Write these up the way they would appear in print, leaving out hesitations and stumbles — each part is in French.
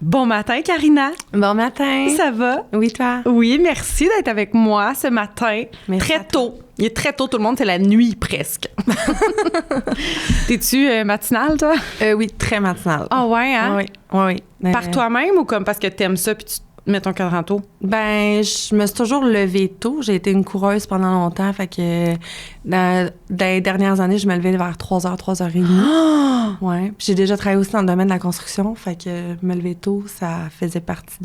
Bon matin, Karina. Bon matin. Ça va? Oui, toi? Oui, merci d'être avec moi ce matin. Merci très tôt. Il est très tôt, tout le monde, c'est la nuit presque. T'es-tu matinale, toi? Oui, très matinale. Ah ouais, hein? Oui. Par toi-même ou comme parce que t'aimes ça puis tu mets ton cadran tôt? Ben, je me suis toujours levée tôt. J'ai été une coureuse pendant longtemps, fait que dans les dernières années, je me levais vers 3h, 3h30. Oh! Ouais. Puis j'ai déjà travaillé aussi dans le domaine de la construction, fait que me lever tôt, ça faisait partie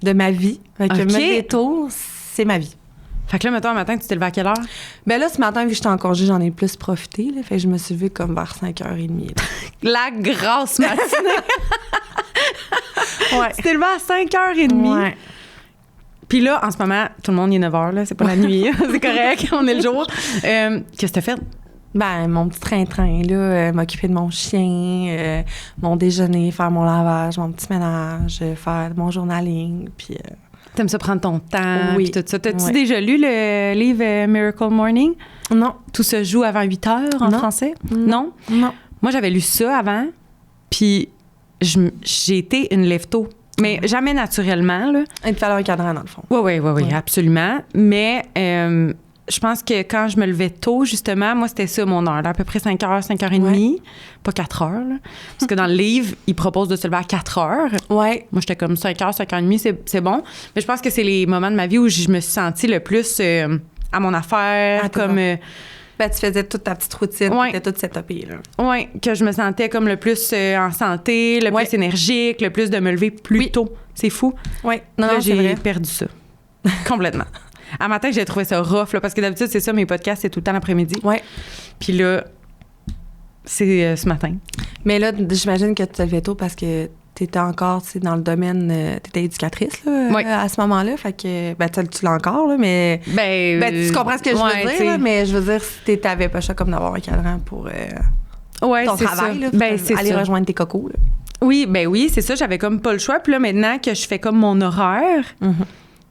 de ma vie. Fait que me lever tôt, c'est ma vie. Fait que là, mettons, un matin, tu t'es levé à quelle heure? Ben là, ce matin, vu que j'étais en congé, j'en ai plus profité. Là, fait que je me suis levée comme vers 5h30. La grasse matinée! Ouais. Tu t'es levé à 5h30. Ouais. Puis là, en ce moment, tout le monde, il est 9h, là. C'est pas la nuit. C'est correct, on est le jour. Qu'est-ce que t'as fait? Ben, mon petit train-train, là, m'occuper de mon chien, mon déjeuner, faire mon lavage, mon petit ménage, faire mon journaling, puis... T'aimes ça prendre ton temps, oui. puis tout ça. T'as-tu déjà lu le livre Miracle Morning? Non. Tout se joue avant 8h en français? Non? Moi, j'avais lu ça avant, puis j'ai été une lève-tôt. Mais jamais naturellement, là. Il te fallait un cadran, dans le fond. Oui, absolument. Mais je pense que quand je me levais tôt, justement, moi, c'était ça mon heure, là, à peu près 5h, 5h30. Ouais. Pas 4h, là. Parce que dans le livre, il propose de se lever à 4h. Ouais. Moi, j'étais comme 5h, 5h30, c'est bon. Mais je pense que c'est les moments de ma vie où je me suis sentie le plus à mon affaire, comme... Ben, tu faisais toute ta petite routine, tu étais toute setupée, là. Oui, que je me sentais comme le plus en santé, le plus énergique, le plus de me lever plus tôt. C'est fou. Oui, non, j'ai perdu ça. Complètement. À matin, j'ai trouvé ça rough, là, parce que d'habitude, c'est ça, mes podcasts, c'est tout le temps l'après-midi. Oui. Puis là, c'est ce matin. Mais là, j'imagine que tu te levais tôt parce que t'étais encore, tu sais, dans le domaine, t'étais éducatrice, là, à ce moment-là. Fait que, ben, tu l'as encore, là, mais. Ben, tu comprends ce que je veux dire, là, mais je veux dire, si t'avais pas ça comme d'avoir un cadran pour ton travail, là, ben, c'est aller ça. rejoindre tes cocos, là. Oui, c'est ça, j'avais comme pas le choix. Puis là, maintenant que je fais comme mon horaire,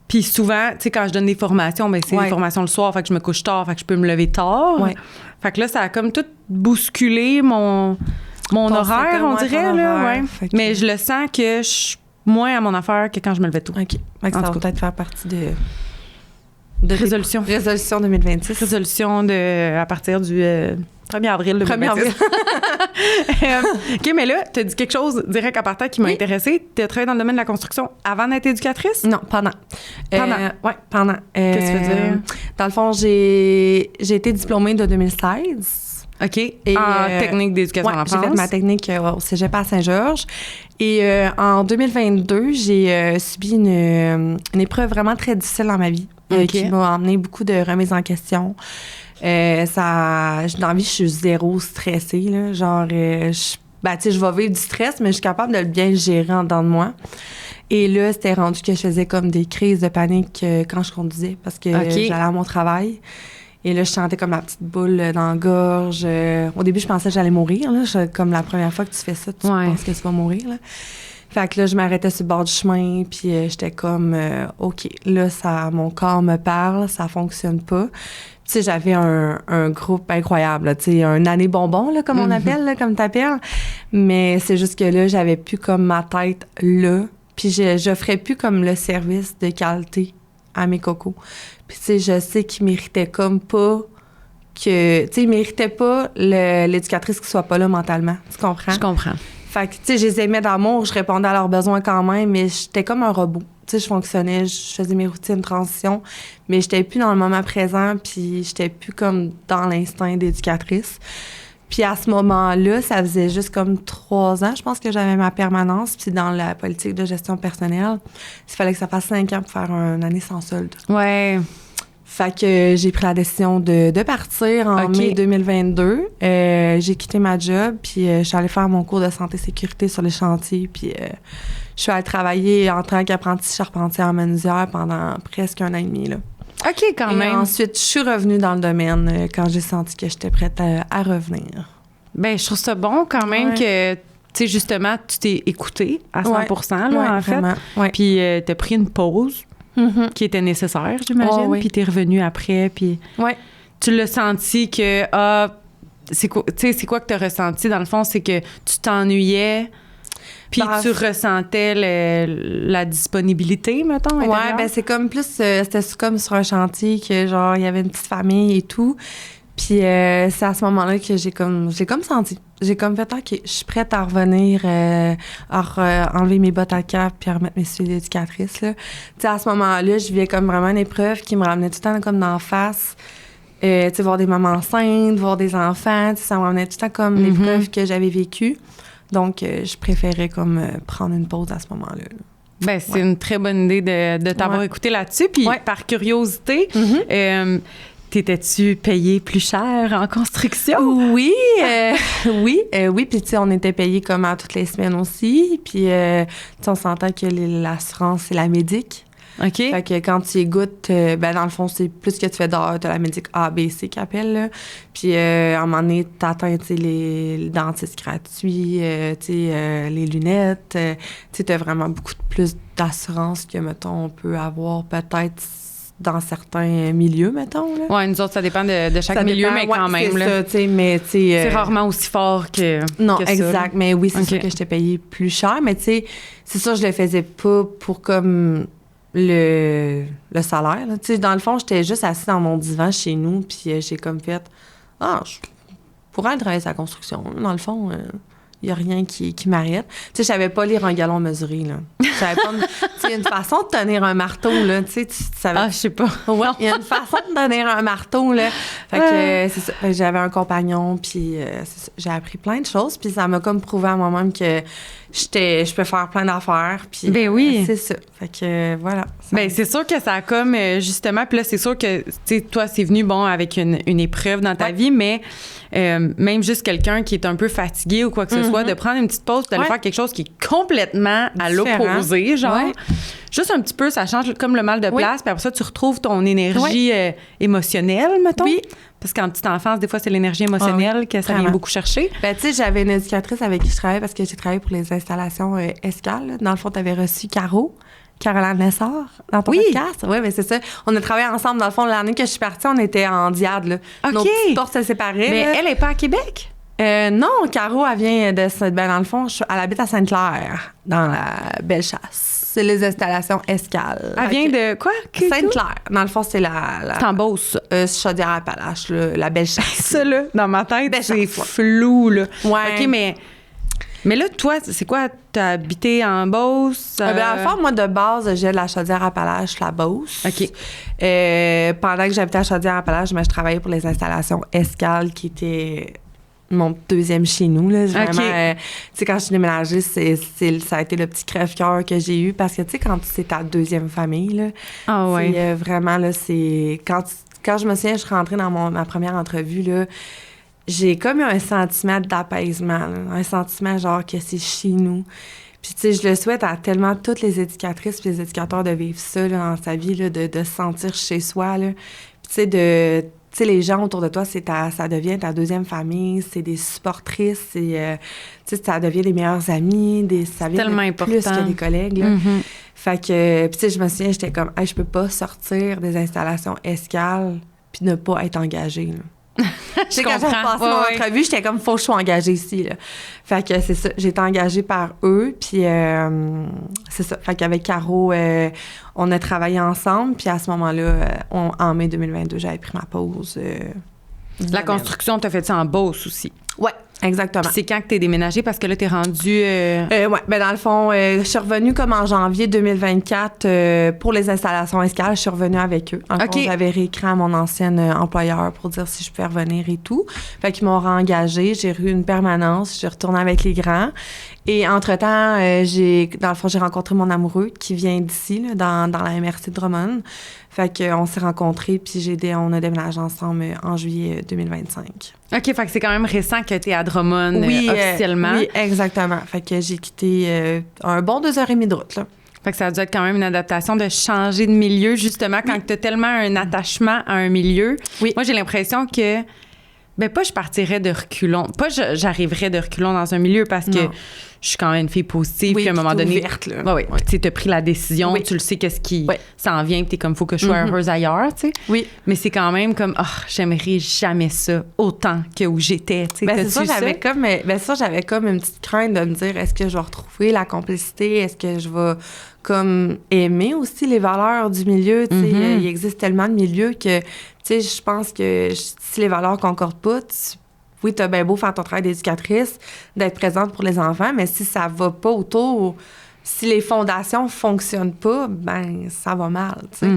puis souvent, tu sais, quand je donne des formations, ben c'est des formations le soir, fait que je me couche tard, fait que je peux me lever tard. Ouais. Fait que là, ça a comme tout bousculé mon horaire, on dirait, là. Ouais. Mais je le sens que je suis moins à mon affaire que quand je me levais tôt. OK. Fait que ça va peut-être faire partie de résolution 2026. Résolution à partir du 1er avril 2026. OK, mais là, tu as dit quelque chose direct à partir qui m'a intéressée. Tu as travaillé dans le domaine de la construction avant d'être éducatrice? Non, pendant. Pendant. Qu'est-ce que tu veux dire? Dans le fond, j'ai été diplômée de 2016. OK. En technique d'éducation à l'enfance. J'ai fait ma technique au cégep à Saint-Georges. Et en 2022, j'ai subi une épreuve vraiment très difficile dans ma vie. Qui m'a emmené beaucoup de remises en question. Dans la vie, je suis zéro stressée, là. Genre, tu sais, je vais vivre du stress, mais je suis capable de le bien gérer en dedans de moi. Et là, c'était rendu que je faisais comme des crises de panique quand je conduisais parce que j'allais à mon travail. Et là, je sentais comme la petite boule dans la gorge. Au début, je pensais que j'allais mourir, là. Comme la première fois que tu fais ça, tu penses que tu vas mourir, là. Fait que là, je m'arrêtais sur le bord du chemin, puis j'étais comme, OK, là, mon corps me parle, ça fonctionne pas. Tu sais, j'avais un groupe incroyable, tu sais, un année bonbon, là, comme on appelle, là, comme t'appelles. Mais c'est juste que là, j'avais plus comme ma tête là, puis j'offrais plus comme le service de qualité à mes cocos. Puis tu sais, je sais qu'ils méritaient comme pas que... Tu sais, ils méritaient pas l'éducatrice qui soit pas là mentalement, tu comprends? Je comprends. Fait que, tu sais, je les aimais d'amour, je répondais à leurs besoins quand même, mais j'étais comme un robot. Tu sais, je fonctionnais, je faisais mes routines de transition, mais j'étais plus dans le moment présent, puis j'étais plus comme dans l'instinct d'éducatrice. Puis à ce moment-là, ça faisait juste comme 3 ans, je pense que j'avais ma permanence, puis dans la politique de gestion personnelle, il fallait que ça fasse 5 ans pour faire une année sans solde. Ouais. Fait que j'ai pris la décision de partir en mai 2022. J'ai quitté ma job, puis je suis allée faire mon cours de santé-sécurité sur les chantiers, puis je suis allée travailler en tant qu'apprenti charpentier en menuisière pendant presque 1 an et demi, là. OK, quand même. Ensuite, je suis revenue dans le domaine quand j'ai senti que j'étais prête à revenir. Bien, je trouve ça bon quand même que, tu sais, justement, tu t'es écoutée à 100%, là, en fait. Ouais. Puis t'as pris une pause. Qui était nécessaire, j'imagine. Puis t'es revenue après, puis tu l'as senti que, c'est quoi que t'as ressenti? Dans le fond, c'est que tu t'ennuyais Puis tu ressentais la disponibilité, mettons? Ouais, ben c'est comme plus... c'était comme sur un chantier que, genre, il y avait une petite famille et tout. Puis c'est à ce moment-là que j'ai comme senti. J'ai comme fait, OK, je suis prête à revenir, enlever mes bottes à cap puis à remettre mes souliers d'éducatrice, là. Tu sais, à ce moment-là, je vivais comme vraiment une épreuve qui me ramenait tout le temps comme d'en face. Tu sais, voir des mamans enceintes, voir des enfants, ça me ramenait tout le temps comme l'épreuve que j'avais vécue. Donc, je préférais comme prendre une pause à ce moment-là. Ben, c'est une très bonne idée de t'avoir écouté là-dessus. Puis, par curiosité, t'étais-tu payée plus cher en construction? Oui, oui. Puis, tu sais, on était payés comme à toutes les semaines aussi. Puis, tu sais, on s'entend que l'assurance, c'est la médic. OK. Fait que quand tu y goûtes, ben dans le fond, c'est plus que tu fais d'heures, t'as la médic A, B, C qui appelle, là. Puis, à un moment donné, t'atteins, tu sais, les dentistes gratuits, tu sais, les lunettes. Tu sais, t'as vraiment beaucoup plus d'assurance que, mettons, on peut avoir peut-être dans certains milieux, mettons, là. Ouais, nous autres, ça dépend de chaque milieu, mais quand même, là. Ça, tu sais, mais tu sais... c'est rarement aussi fort que non, que exact. Ça, mais oui, c'est sûr que je t'ai payé plus cher, mais tu sais, c'est sûr, je le faisais pas pour comme... le salaire. Tu sais, dans le fond, j'étais juste assise dans mon divan chez nous, puis j'ai comme fait « Ah, je pourrais aller travailler sa construction. » Dans le fond, il n'y a rien qui m'arrête. Tu sais, je savais pas lire un galon mesuré, là. Je savais pas... Tu sais, une façon de tenir un marteau, là, tu sais, tu savais... Ah, je sais pas. Ouais, il y a une façon de tenir un marteau, là. Fait que c'est ça. Fait que j'avais un compagnon, puis c'est ça. J'ai appris plein de choses, puis ça m'a comme prouvé à moi-même que je peux faire plein d'affaires, puis ben oui. c'est ça. Fait que voilà. Ben c'est sûr que ça a comme justement, puis là c'est sûr que tu sais toi c'est venu bon avec une épreuve dans ta vie, mais même juste quelqu'un qui est un peu fatigué ou quoi que ce soit, de prendre une petite pause, d'aller faire quelque chose qui est complètement à l'opposé, genre juste un petit peu, ça change comme le mal de place, puis après ça tu retrouves ton énergie émotionnelle, mettons. Oui. Parce qu'en petite enfance, des fois, c'est l'énergie émotionnelle que ça vient beaucoup chercher. Ben, tu sais, j'avais une éducatrice avec qui je travaillais parce que j'ai travaillé pour les installations escales. Dans le fond, tu avais reçu Caroline Lessard, dans ton podcast. Oui, mais c'est ça. On a travaillé ensemble. Dans le fond, l'année que je suis partie, on était en diade, là. OK. Nos petites portes se séparaient. Mais là. elle n'est pas à Québec? Non, Caro, elle vient de... Ben, dans le fond, elle habite à Sainte-Claire, dans la Bellechasse. C'est les installations escales. Elle vient de quoi? Sainte-Claire. Dans le fond, c'est la T'en Beauce. Chaudière-Appalaches, la Bellechasse. Ça, là, dans ma tête, c'est flou, là. Ouais. OK, mais là, toi, c'est quoi? T'as habité en Beauce? Ben, dans le fond, moi, de base, j'ai de la Chaudière-Appalaches, la Beauce. OK. Pendant que j'habitais à Chaudière-Appalaches, je travaillais pour les installations escales qui étaient mon deuxième chez nous, là. Vraiment, tu sais, quand je suis déménagée, ça a été le petit crève-cœur que j'ai eu parce que, tu sais, quand c'est ta deuxième famille, là, c'est vraiment, là, c'est... Quand je me souviens, je suis rentrée dans ma première entrevue, là, j'ai comme eu un sentiment d'apaisement, là, un sentiment genre que c'est chez nous. Puis, tu sais, je le souhaite à tellement toutes les éducatrices et les éducateurs de vivre ça, là, dans sa vie, là, de se sentir chez soi, là. Puis, tu sais, les gens autour de toi, ça devient ta deuxième famille, c'est des supportrices, tu sais, ça devient des meilleurs amis, ça devient tellement plus important. que des collègues, là. Fait que, puis tu sais, je me souviens, j'étais comme, hey, je peux pas sortir des installations escales puis ne pas être engagée, là. Je quand j'ai passé mon entrevue, j'étais comme, faut que je sois engagée ici, là. Fait que c'est ça, j'ai été engagée par eux, puis c'est ça. Fait qu'avec Caro, on a travaillé ensemble, puis à ce moment-là, en mai 2022, j'avais pris ma pause. La construction, t'as fait ça en Beauce aussi? Ouais, exactement. Puis c'est quand que t'es déménagée? Parce que là, t'es rendue... ouais, ben dans le fond, je suis revenue comme en janvier 2024 pour les installations escales. Je suis revenue avec eux. J'avais réécrit à mon ancien employeur pour dire si je pouvais revenir et tout. Fait qu'ils m'ont réengagée. J'ai eu une permanence. Je suis retournée avec les grands. Et entre-temps, j'ai rencontré mon amoureux qui vient d'ici, là, dans la MRC de Drummond. Fait qu'on s'est rencontrés, puis on a déménagé ensemble en juillet 2025. OK, fait que c'est quand même récent que t'es à Drummond officiellement. Oui, exactement. Fait que j'ai quitté un bon 2h30 de route, là. Fait que ça a dû être quand même une adaptation de changer de milieu, justement, quand t'as tellement un attachement à un milieu. Oui. Moi, j'ai l'impression que... Ben pas je partirais de reculons. Pas j'arriverais de reculons dans un milieu parce que je suis quand même une fille positive. Oui, puis à un moment donné, ouverte, là. Ouais. Puis tu as pris la décision, Oui. tu le sais qu'est-ce qui s'en vient, puis t'es comme, faut que je sois heureuse ailleurs, tu sais. Oui. Mais c'est quand même comme, j'aimerais jamais ça autant que où j'étais, tu sais. Ben, c'est ça, j'avais comme une petite crainte de me dire, est-ce que je vais retrouver la complicité? Est-ce que je vais comme aimer aussi les valeurs du milieu? Tu sais, il existe tellement de milieux que, tu sais, je pense que si les valeurs concordent pas, oui, t'as bien beau faire ton travail d'éducatrice, d'être présente pour les enfants, mais si ça va pas autour, si les fondations fonctionnent pas, ben ça va mal, tu sais.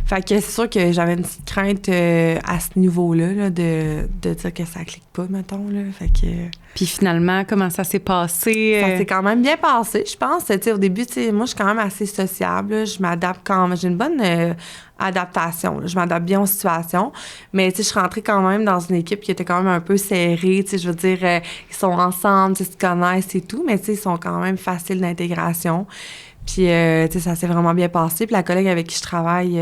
Fait que c'est sûr que j'avais une petite crainte à ce niveau-là, là, de dire que ça clique pas, mettons, là. Fait que... Puis finalement, comment ça s'est passé? Ça s'est quand même bien passé, je pense. Tu sais, au début, tu sais, moi, je suis quand même assez sociable, là. Je m'adapte quand même. J'ai une bonne adaptation, là. Je m'adapte bien aux situations. Mais, tu sais, je suis rentrée quand même dans une équipe qui était quand même un peu serrée. Tu sais, je veux dire, ils sont ensemble, ils se connaissent et tout, mais, tu sais, ils sont quand même faciles d'intégration. Puis, tu sais, ça s'est vraiment bien passé. Puis la collègue avec qui je travaille,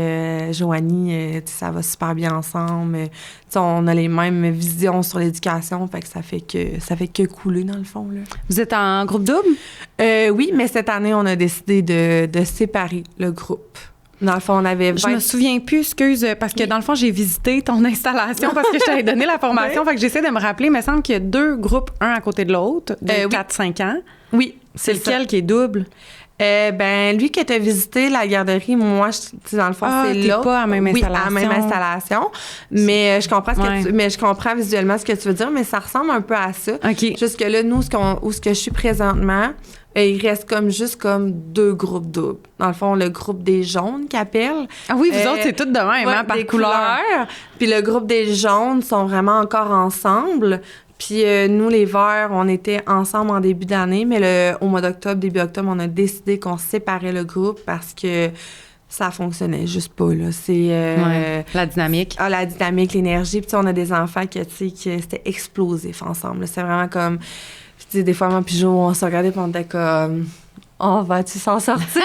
Joanie, tu sais, ça va super bien ensemble. Tu sais, on a les mêmes visions sur l'éducation, fait que ça fait que couler, dans le fond, là. Vous êtes en groupe double? Oui, mais cette année, on a décidé de séparer le groupe. Dans le fond, on avait 20... Je me souviens plus, excuse, parce que dans le fond, j'ai visité ton installation parce que je t'avais donné la formation. Fait que j'essaie de me rappeler. Il me semble qu'il y a 2 groupes, un à côté de l'autre, de 4-5 ans. Oui. C'est lequel qui est double? Ben lui qui était visité la garderie, moi, dans le fond, c'est l'autre. Pas à la même installation. Oui, à la même installation. Mais je comprends je comprends visuellement ce que tu veux dire, mais ça ressemble un peu à ça. OK. Jusque là, nous, ce que je suis présentement, il reste juste comme 2 groupes doubles. Dans le fond, le groupe des jaunes qu'ils appellent. Ah oui, vous autres, c'est tout de même, hein, par couleur. Puis le groupe des jaunes sont vraiment encore ensemble. Puis nous, les verts, on était ensemble en début d'année, mais au mois d'octobre, début octobre, on a décidé qu'on séparait le groupe parce que ça fonctionnait juste pas, là. C'est... la dynamique. La dynamique, l'énergie. Puis on a des enfants que c'était explosif ensemble. C'est vraiment comme... Tu sais, des fois, moi puis Jo, on se regardait et on était comme... On va-tu s'en sortir?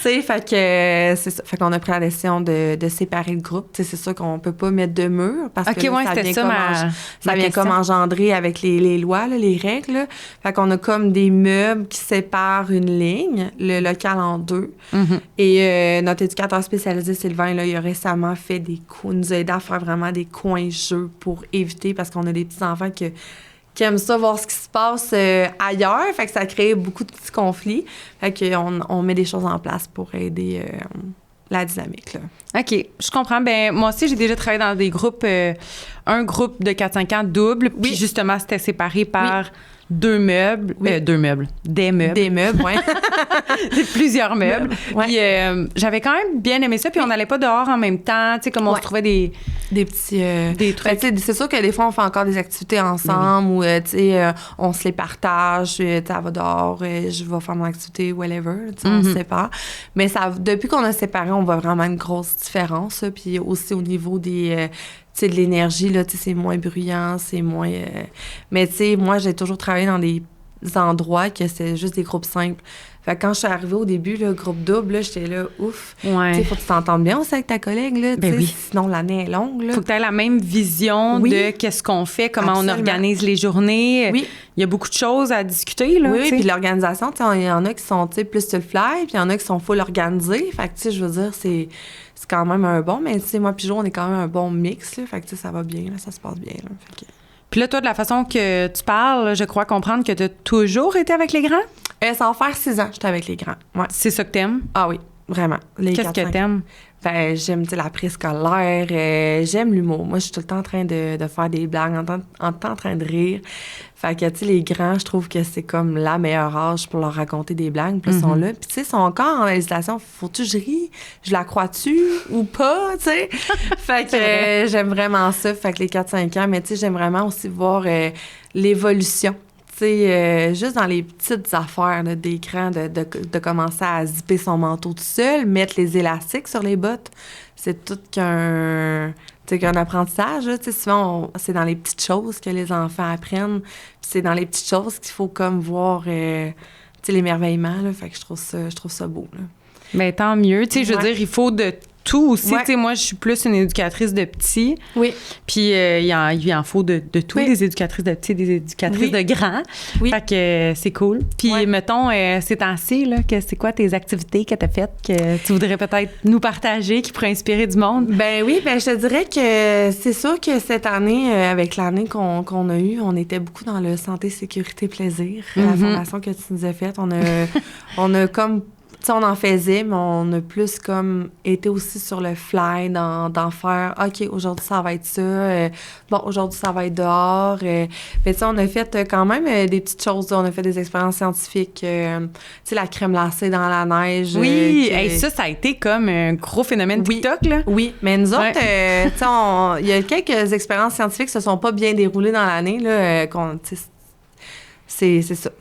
Tu sais, fait que c'est ça. Fait qu'on a pris la décision de séparer le groupe. Tu sais, c'est sûr qu'on peut pas mettre de mur parce que là, ça vient comme engendrer avec les lois, là, les règles. Là. Fait qu'on a comme des meubles qui séparent une ligne, le local en 2. Et notre éducateur spécialisé, Sylvain, là, il a récemment fait nous a aidé à faire vraiment des coins jeux pour éviter, parce qu'on a des petits-enfants qui aiment ça, voir ce qui se passe ailleurs. Fait que ça crée beaucoup de petits conflits. Fait qu'on met des choses en place pour aider la dynamique, là. OK, je comprends. Ben moi aussi, j'ai déjà travaillé dans des groupes, un groupe de 4-5 ans double, puis justement, c'était séparé par... Des meubles. Des meubles, oui. Plusieurs meubles. Puis j'avais quand même bien aimé ça. Puis on n'allait pas dehors en même temps. Tu sais, comme on se trouvait des petits... des trucs. Ben, c'est sûr que des fois, on fait encore des activités ensemble ou, tu sais, on se les partage. Tu sais, elle va dehors, je vais faire mon activité, whatever. Tu sais, on se sépare. Mais depuis qu'on a séparé, on voit vraiment une grosse différence. Puis aussi au niveau des... tu sais, de l'énergie, là, tu sais, c'est moins bruyant, c'est moins... Mais, tu sais, moi, j'ai toujours travaillé dans des endroits que c'est juste des groupes simples. Fait que quand je suis arrivée au début, le groupe double, là, j'étais là, ouf. Ouais. Tu sais, faut que tu t'entendes bien aussi avec ta collègue, là, tu sais, sinon l'année est longue, là. Faut que tu aies la même vision de qu'est-ce qu'on fait, comment on organise les journées. Oui. Il y a beaucoup de choses à discuter, là. Oui, puis l'organisation, tu sais, il y en a qui sont, tu sais, plus sur le fly, puis il y en a qui sont full organisés. Fait que, tu sais, je veux dire, c'est quand même un bon, mais tu sais, moi puis Jo, on est quand même un bon mix, là. Fait que, tu sais, ça va bien, là, ça se passe bien, là. Fait que... Puis là, toi, de la façon que tu parles, je crois comprendre que tu as toujours été avec les grands? Ça va faire 6 ans que j'étais avec les grands. Ouais. C'est ça que t'aimes? Ah oui, vraiment. Qu'est-ce que t'aimes? Ben, j'aime, tu sais, la préscolaire, j'aime l'humour. Moi, je suis tout le temps en train de faire des blagues, en train de rire. Fait que, tu sais, les grands, je trouve que c'est comme la meilleure âge pour leur raconter des blagues. Puis ils sont là. Puis, tu sais, ils sont encore en hésitation. Faut-tu que je rie? Je la crois-tu ou pas, tu sais? Fait que j'aime vraiment ça. Fait que les 4-5 ans, mais tu sais, j'aime vraiment aussi voir l'évolution. Tu sais, juste dans les petites affaires là, d'écran, de commencer à zipper son manteau tout seul, mettre les élastiques sur les bottes, c'est tout qu'un apprentissage. Tu sais, souvent, c'est dans les petites choses que les enfants apprennent. Puis c'est dans les petites choses qu'il faut comme voir tu sais, l'émerveillement. Là, fait que je trouve ça beau. Là. Bien, tant mieux. Tu sais, je veux dire, il faut de tout aussi. Ouais. Tu sais, moi, je suis plus une éducatrice de petits. Oui. Puis il en faut de tout, des éducatrices de petits, des éducatrices de grands. Oui. Fait que c'est cool. Puis mettons, ces temps-ci, là, c'est quoi tes activités que tu as faites que tu voudrais peut-être nous partager, qui pourraient inspirer du monde? Ben oui, je te dirais que c'est sûr que cette année, avec l'année qu'on a eue, on était beaucoup dans le santé, sécurité, plaisir. La formation que tu nous as faite, on a comme... Tu sais, on en faisait, mais on a plus comme été aussi sur le fly d'en faire « OK, aujourd'hui, ça va être ça. Bon, aujourd'hui, ça va être dehors. » Mais tu sais, on a fait quand même des petites choses. On a fait des expériences scientifiques. Tu sais, la crème glacée dans la neige. Oui, ça a été comme un gros phénomène TikTok, là. Oui, mais nous autres, tu sais, il y a quelques expériences scientifiques qui se sont pas bien déroulées dans l'année, là, c'est ça.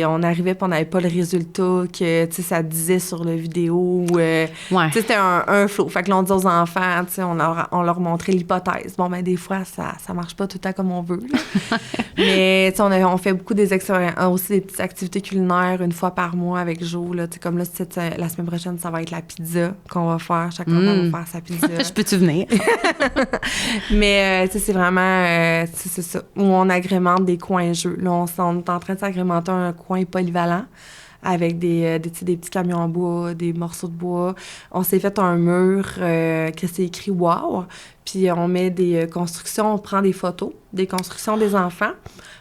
On arrivait puis on n'avait pas le résultat que, tu sais, ça disait sur la vidéo. Tu sais, c'était un flow. Fait que là, on dit aux enfants, tu sais, on leur montrait l'hypothèse. Bon, ben des fois, ça marche pas tout le temps comme on veut. Mais, tu sais, on fait beaucoup des expériences, aussi des petites activités culinaires une fois par mois avec Jo, là. Tu sais, comme là, la semaine prochaine, ça va être la pizza qu'on va faire. Chaque enfant va faire sa pizza. Je peux-tu venir? Mais, tu sais, c'est vraiment, c'est ça. Où on agrémente des coins jeux. Là, on est en train de s'agrémenter un coin polyvalent avec des petits camions en bois, des morceaux de bois. On s'est fait un mur que c'est écrit « Wow ». Puis on met des constructions, on prend des photos des constructions des enfants.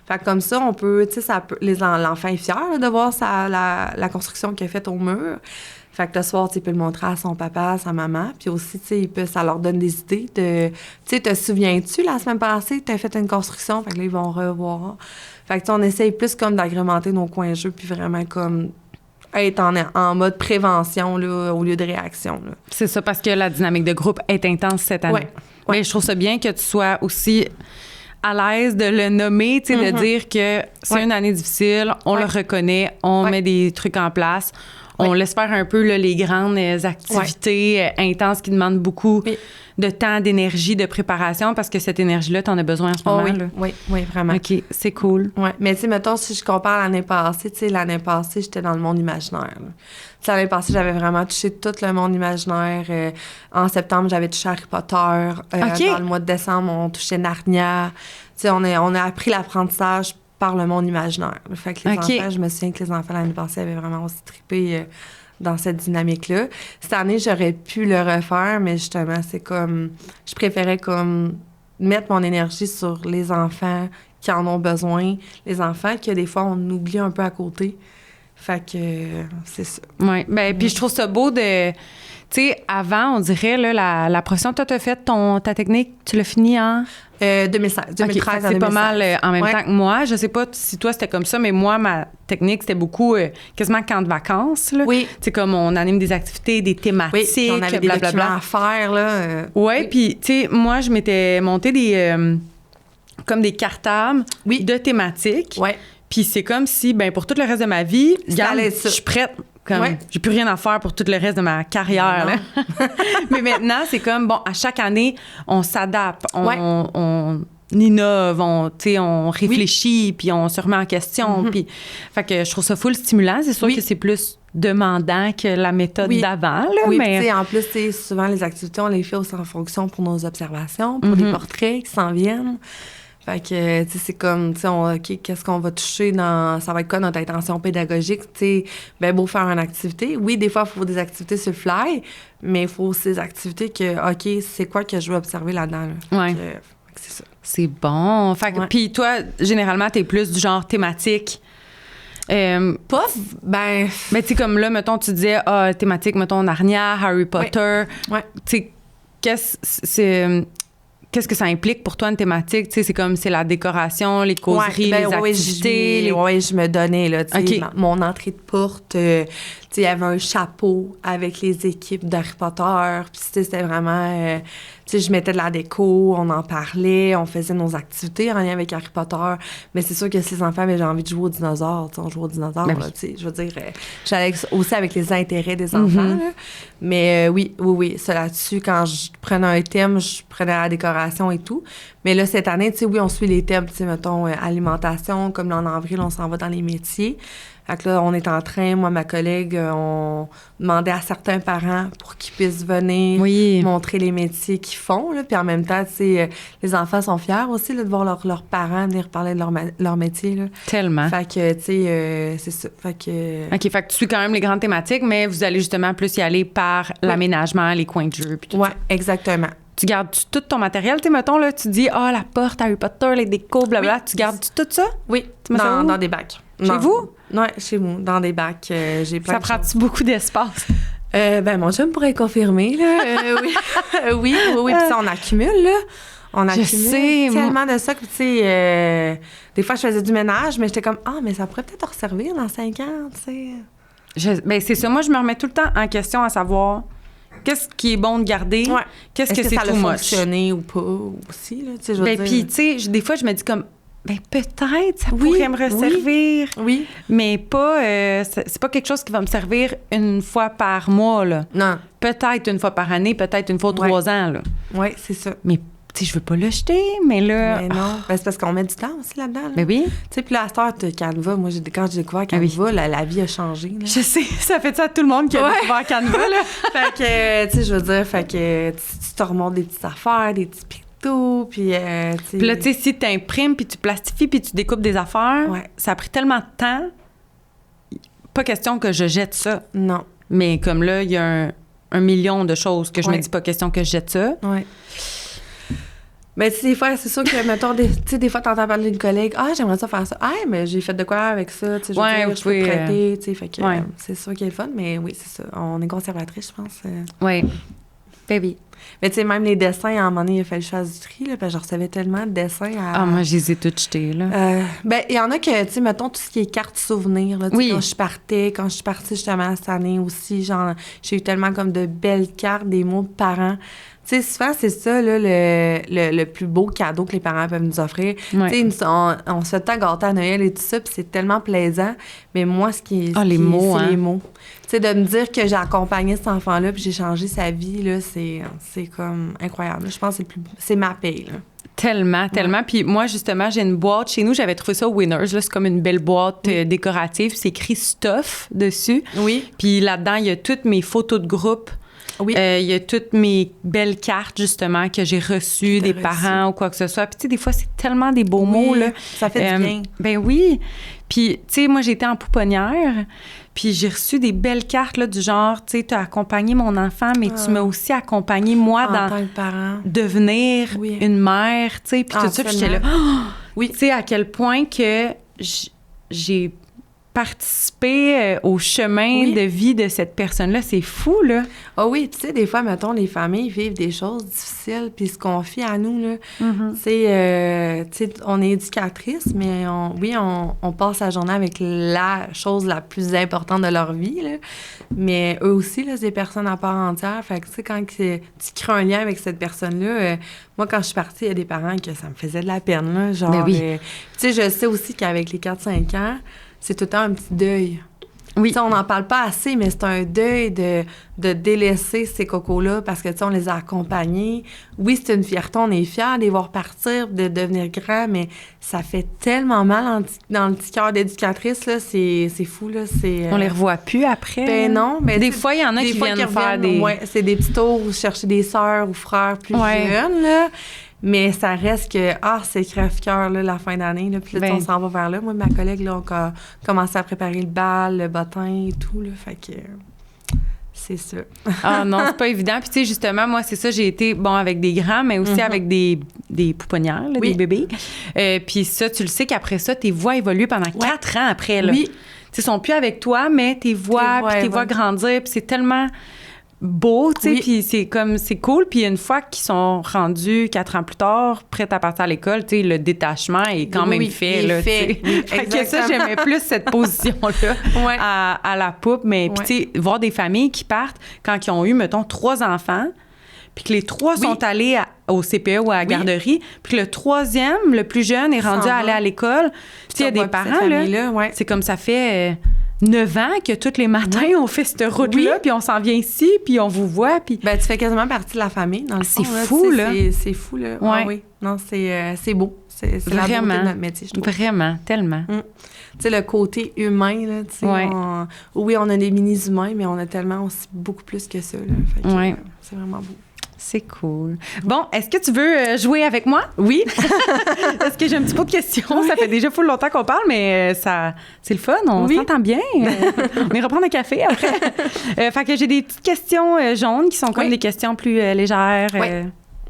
Fait que comme ça, on peut, tu sais, l'enfant est fier là, de voir la construction qu'il a faite au mur. Fait que le soir, tu peux le montrer à son papa, à sa maman. Puis aussi, tu sais, ça leur donne des idées de... Tu sais, te souviens-tu, la semaine passée, tu as fait une construction? Fait que là, ils vont revoir. Fait que, tu sais, on essaye plus comme d'agrémenter nos coins jeux, puis vraiment comme être en mode prévention, là, au lieu de réaction, là. C'est ça, parce que la dynamique de groupe est intense cette année. Ouais. Mais je trouve ça bien que tu sois aussi à l'aise de le nommer, tu sais, de dire que c'est une année difficile, on le reconnaît, on met des trucs en place. On laisse faire un peu là, les grandes activités intenses qui demandent beaucoup de temps, d'énergie, de préparation, parce que cette énergie-là, tu en as besoin en ce moment. Là. Oui, vraiment. OK, c'est cool. Oui, mais tu sais, mettons, si je compare l'année passée, tu sais, l'année passée, j'étais dans le monde imaginaire. L'année passée, j'avais vraiment touché tout le monde imaginaire. En septembre, j'avais touché Harry Potter. Dans le mois de décembre, on touchait Narnia. Tu sais, on a appris l'apprentissage par le monde imaginaire. Fait que les enfants, je me souviens que les enfants l'année passée avaient vraiment aussi trippé dans cette dynamique-là. Cette année, j'aurais pu le refaire, mais justement, c'est comme... Je préférais comme mettre mon énergie sur les enfants qui en ont besoin, les enfants que des fois, on oublie un peu à côté. Fait que c'est ça. Oui, bien, puis je trouve ça beau de... Tu sais, avant, on dirait, là, la profession, toi, tu as fait ta technique, tu l'as fini en... 2016, 2013 c'est pas mal en même temps que moi. Je sais pas si toi, c'était comme ça, mais moi, ma technique, c'était beaucoup quasiment camp de vacances. Là. Oui. C'est comme on anime des activités, des thématiques, puis on avait des documents à faire, là. Oui, puis, tu sais, moi, je m'étais monté comme des cartables de thématiques. Oui. Puis c'est comme si, ben pour tout le reste de ma vie, je suis prête. Comme, j'ai plus rien à faire pour tout le reste de ma carrière. Là. Mais maintenant, c'est comme, bon, à chaque année, on s'adapte, on innove, on réfléchit, puis on se remet en question. Puis, fait que je trouve ça full stimulant. C'est sûr que c'est plus demandant que la méthode d'avant. Là, mais en plus, souvent, les activités, on les fait aussi en fonction pour nos observations, pour les portraits qui s'en viennent. Fait que, tu sais, c'est comme, tu sais, OK, qu'est-ce qu'on va toucher ça va être quoi notre intention pédagogique, tu sais, ben beau faire une activité. Oui, des fois, il faut des activités sur le fly, mais il faut aussi des activités que, OK, c'est quoi que je veux observer là-dedans, là. Oui. C'est ça. C'est bon. Fait que, puis toi, généralement, t'es plus du genre thématique. Ben, tu sais, comme là, mettons, tu disais, thématique, mettons, Narnia, Harry Potter. Ouais. Tu sais, qu'est-ce que ça implique pour toi, une thématique? Tu sais, c'est comme, c'est la décoration, les causeries, les activités. Oui, je me donnais, là, tu sais, mon entrée de porte, tu sais, il y avait un chapeau avec les équipes d'Harry Potter, puis c'était vraiment... tu sais, je mettais de la déco, on en parlait, on faisait nos activités en lien avec Harry Potter, mais c'est sûr que si les enfants avaient envie de jouer aux dinosaures, tu sais, on joue aux dinosaures, là, tu sais, je veux dire, j'allais aussi avec les intérêts des enfants, là. Mais oui, ça là-dessus, quand je prenais un thème, je prenais la décoration et tout, mais là, cette année, tu sais, oui, on suit les thèmes, tu sais, mettons, alimentation, comme là, en avril, on s'en va dans les métiers. Fait que là, on est en train, moi, ma collègue, on demandait à certains parents pour qu'ils puissent venir montrer les métiers qu'ils font. Là. Puis en même temps, tu sais, les enfants sont fiers aussi là, de voir leurs parents venir parler de leur métier. Là. Tellement. Fait que, tu sais, c'est ça. Fait que... OK, fait que tu suis quand même les grandes thématiques, mais vous allez justement plus y aller par l'aménagement, les coins de jeu, puis tout ça. Oui, exactement. Tu gardes-tu tout ton matériel? Tu sais, mettons, là, tu dis, la porte Harry Potter, les décos, blablabla. Tu gardes-tu tout ça? Oui, dans des bacs. Chez vous? Oui, chez nous, dans des bacs. J'ai plein ça prend-tu beaucoup d'espace? Mon chum pourrait confirmer, là. Oui. Puis ça, on accumule, là. On accumule tellement de ça que, tu sais, des fois, je faisais du ménage, mais j'étais comme, mais ça pourrait peut-être resservir dans 5 ans, tu sais. C'est ça. Moi, je me remets tout le temps en question à savoir qu'est-ce qui est bon de garder, qu'est-ce que c'est ça too a much. fonctionné ou pas aussi, là, tu sais, je veux dire. Puis, tu sais, des fois, je me dis comme, peut-être, ça pourrait me resservir. Oui. Mais pas, c'est pas quelque chose qui va me servir une fois par mois, là. Non. Peut-être une fois par année, peut-être une fois 3 ans, là. Oui, c'est ça. Mais, tu sais, je veux pas le jeter, mais là... Mais non. C'est parce qu'on met du temps aussi là-dedans. Là. Mais oui. Tu sais, puis là, à cette heure, Canva, moi, quand j'ai découvert Canva, la vie a changé. Là. Je sais, ça fait ça à tout le monde qui a découvert Canva, là. Fait que, tu sais, je veux dire, tu te remontes des petites affaires, des petits pictos, puis Puis là, tu sais, si tu imprimes, puis tu plastifies, puis tu découpes des affaires, ça a pris tellement de temps, pas question que je jette ça. Non. Mais comme là, il y a un million de choses que je me dis pas question que je jette ça. Oui. Mais tu sais, des fois, c'est sûr que, mettons, des fois, t'entends parler d'une collègue, j'aimerais ça faire ça. Mais j'ai fait de quoi avec ça, tu sais, je peux prêter, tu sais, fait que c'est sûr qu'il y a le fun, mais oui, c'est ça. On est conservatrice, je pense. Oui. Baby. Mais tu sais, même les dessins, à un moment donné, il a fallu que je fasse du tri, là, parce que je recevais tellement de dessins à... moi, je les ai toutes jetées, là. Il y en a que, tu sais, mettons, tout ce qui est cartes souvenirs, là, quand je suis partie justement cette année aussi, genre, j'ai eu tellement comme de belles cartes, des mots de parents. Tu sais, souvent, c'est ça, là, le plus beau cadeau que les parents peuvent nous offrir. Ouais. Tu sais, on se fait tant gâter à Noël et tout ça, puis c'est tellement plaisant. Mais moi, c'est les mots. Les mots. Tu sais, de me dire que j'ai accompagné cet enfant-là, puis j'ai changé sa vie, là, c'est comme incroyable. Je pense que c'est ma paye, là. Tellement. Puis moi, justement, j'ai une boîte chez nous. J'avais trouvé ça au Winners. Là, c'est comme une belle boîte décorative. C'est écrit « Stuff » dessus. Oui. Puis là-dedans, il y a toutes mes photos de groupe. Oui. Il y a toutes mes belles cartes, justement, que j'ai reçues des parents ou quoi que ce soit. Puis, tu sais, des fois, c'est tellement des beaux mots, là. Ça fait du bien. Ben oui. Puis, tu sais, moi, j'étais en pouponnière, puis j'ai reçu des belles cartes, là, du genre, tu sais, tu as accompagné mon enfant, mais tu m'as aussi accompagné, moi, en tant que parent. Devenir une mère, tu sais, puis tout ça. Puis j'étais là, oui. Tu sais, à quel point que j'ai participer au chemin de vie de cette personne-là. C'est fou, là. Ah oui, tu sais, des fois, mettons, les familles vivent des choses difficiles puis se confient à nous, là. Mm-hmm. Tu sais, on est éducatrice, mais on passe la journée avec la chose la plus importante de leur vie, là. Mais eux aussi, là, c'est des personnes à part entière. Fait que, tu sais, quand tu crées un lien avec cette personne-là, moi, quand je suis partie, il y a des parents que ça me faisait de la peine, là. Genre, ben oui. Tu sais, je sais aussi qu'avec les 4-5 ans, c'est tout le temps un petit deuil. Oui. Tu sais, on n'en parle pas assez, mais c'est un deuil de délaisser ces cocos-là parce que, tu sais, on les a accompagnés. Oui, c'est une fierté, on est fiers de les voir partir, de devenir grands, mais ça fait tellement mal dans le petit cœur d'éducatrice, là, c'est fou, là. On les revoit plus après. Ben non, mais... Des fois, il y en a qui viennent faire des... Ouais, c'est des petits tours où chercher des sœurs ou frères plus jeunes, là. Mais ça reste que, c'est crève-cœur, là, la fin d'année, là. Puis là, on s'en va vers là. Moi, ma collègue, là, on a commencé à préparer le bal, le bottin et tout, là. Fait que c'est ça. Non, c'est pas évident. Puis, tu sais, justement, moi, c'est ça, j'ai été, avec des grands, mais aussi avec des pouponnières, là, des bébés. Puis ça, tu le sais qu'après ça, tes voix évoluent pendant 4 ans après, là. Oui. Tu sais, ils sont plus avec toi, mais tes voix grandir, puis c'est tellement... beau, tu sais, puis c'est cool. Puis une fois qu'ils sont rendus 4 ans plus tard, prêts à partir à l'école, tu sais, le détachement est quand même fait, là, tu sais. Fait que ça, j'aimais plus cette position-là à la poupe. Mais puis, tu sais, voir des familles qui partent quand ils ont eu, mettons, 3 enfants, puis que les 3 sont allés au CPE ou à la garderie, puis que le 3e, le plus jeune, est rendu à aller à l'école. Tu sais, il y a des parents, là, c'est comme ça fait... 9 ans que tous les matins, on fait cette route-là, puis on s'en vient ici, puis on vous voit, puis... Ben, tu fais quasiment partie de la famille, dans le fond. C'est fou, là. C'est fou, là. Oui. Non, c'est beau. C'est la beauté de notre métier, je trouve. Vraiment, tellement. Tu sais, le côté humain, là, tu sais. Oui, on a des mini-humains, mais on a tellement aussi beaucoup plus que ça, là. Fait que, c'est vraiment beau. C'est cool. Bon, est-ce que tu veux jouer avec moi? Oui. Est-ce que j'ai un petit peu de questions? Oui. Ça fait déjà full longtemps qu'on parle, mais c'est le fun. On s'entend bien. On ira prendre un café après. Fait que j'ai des petites questions jaunes qui sont comme des questions plus légères,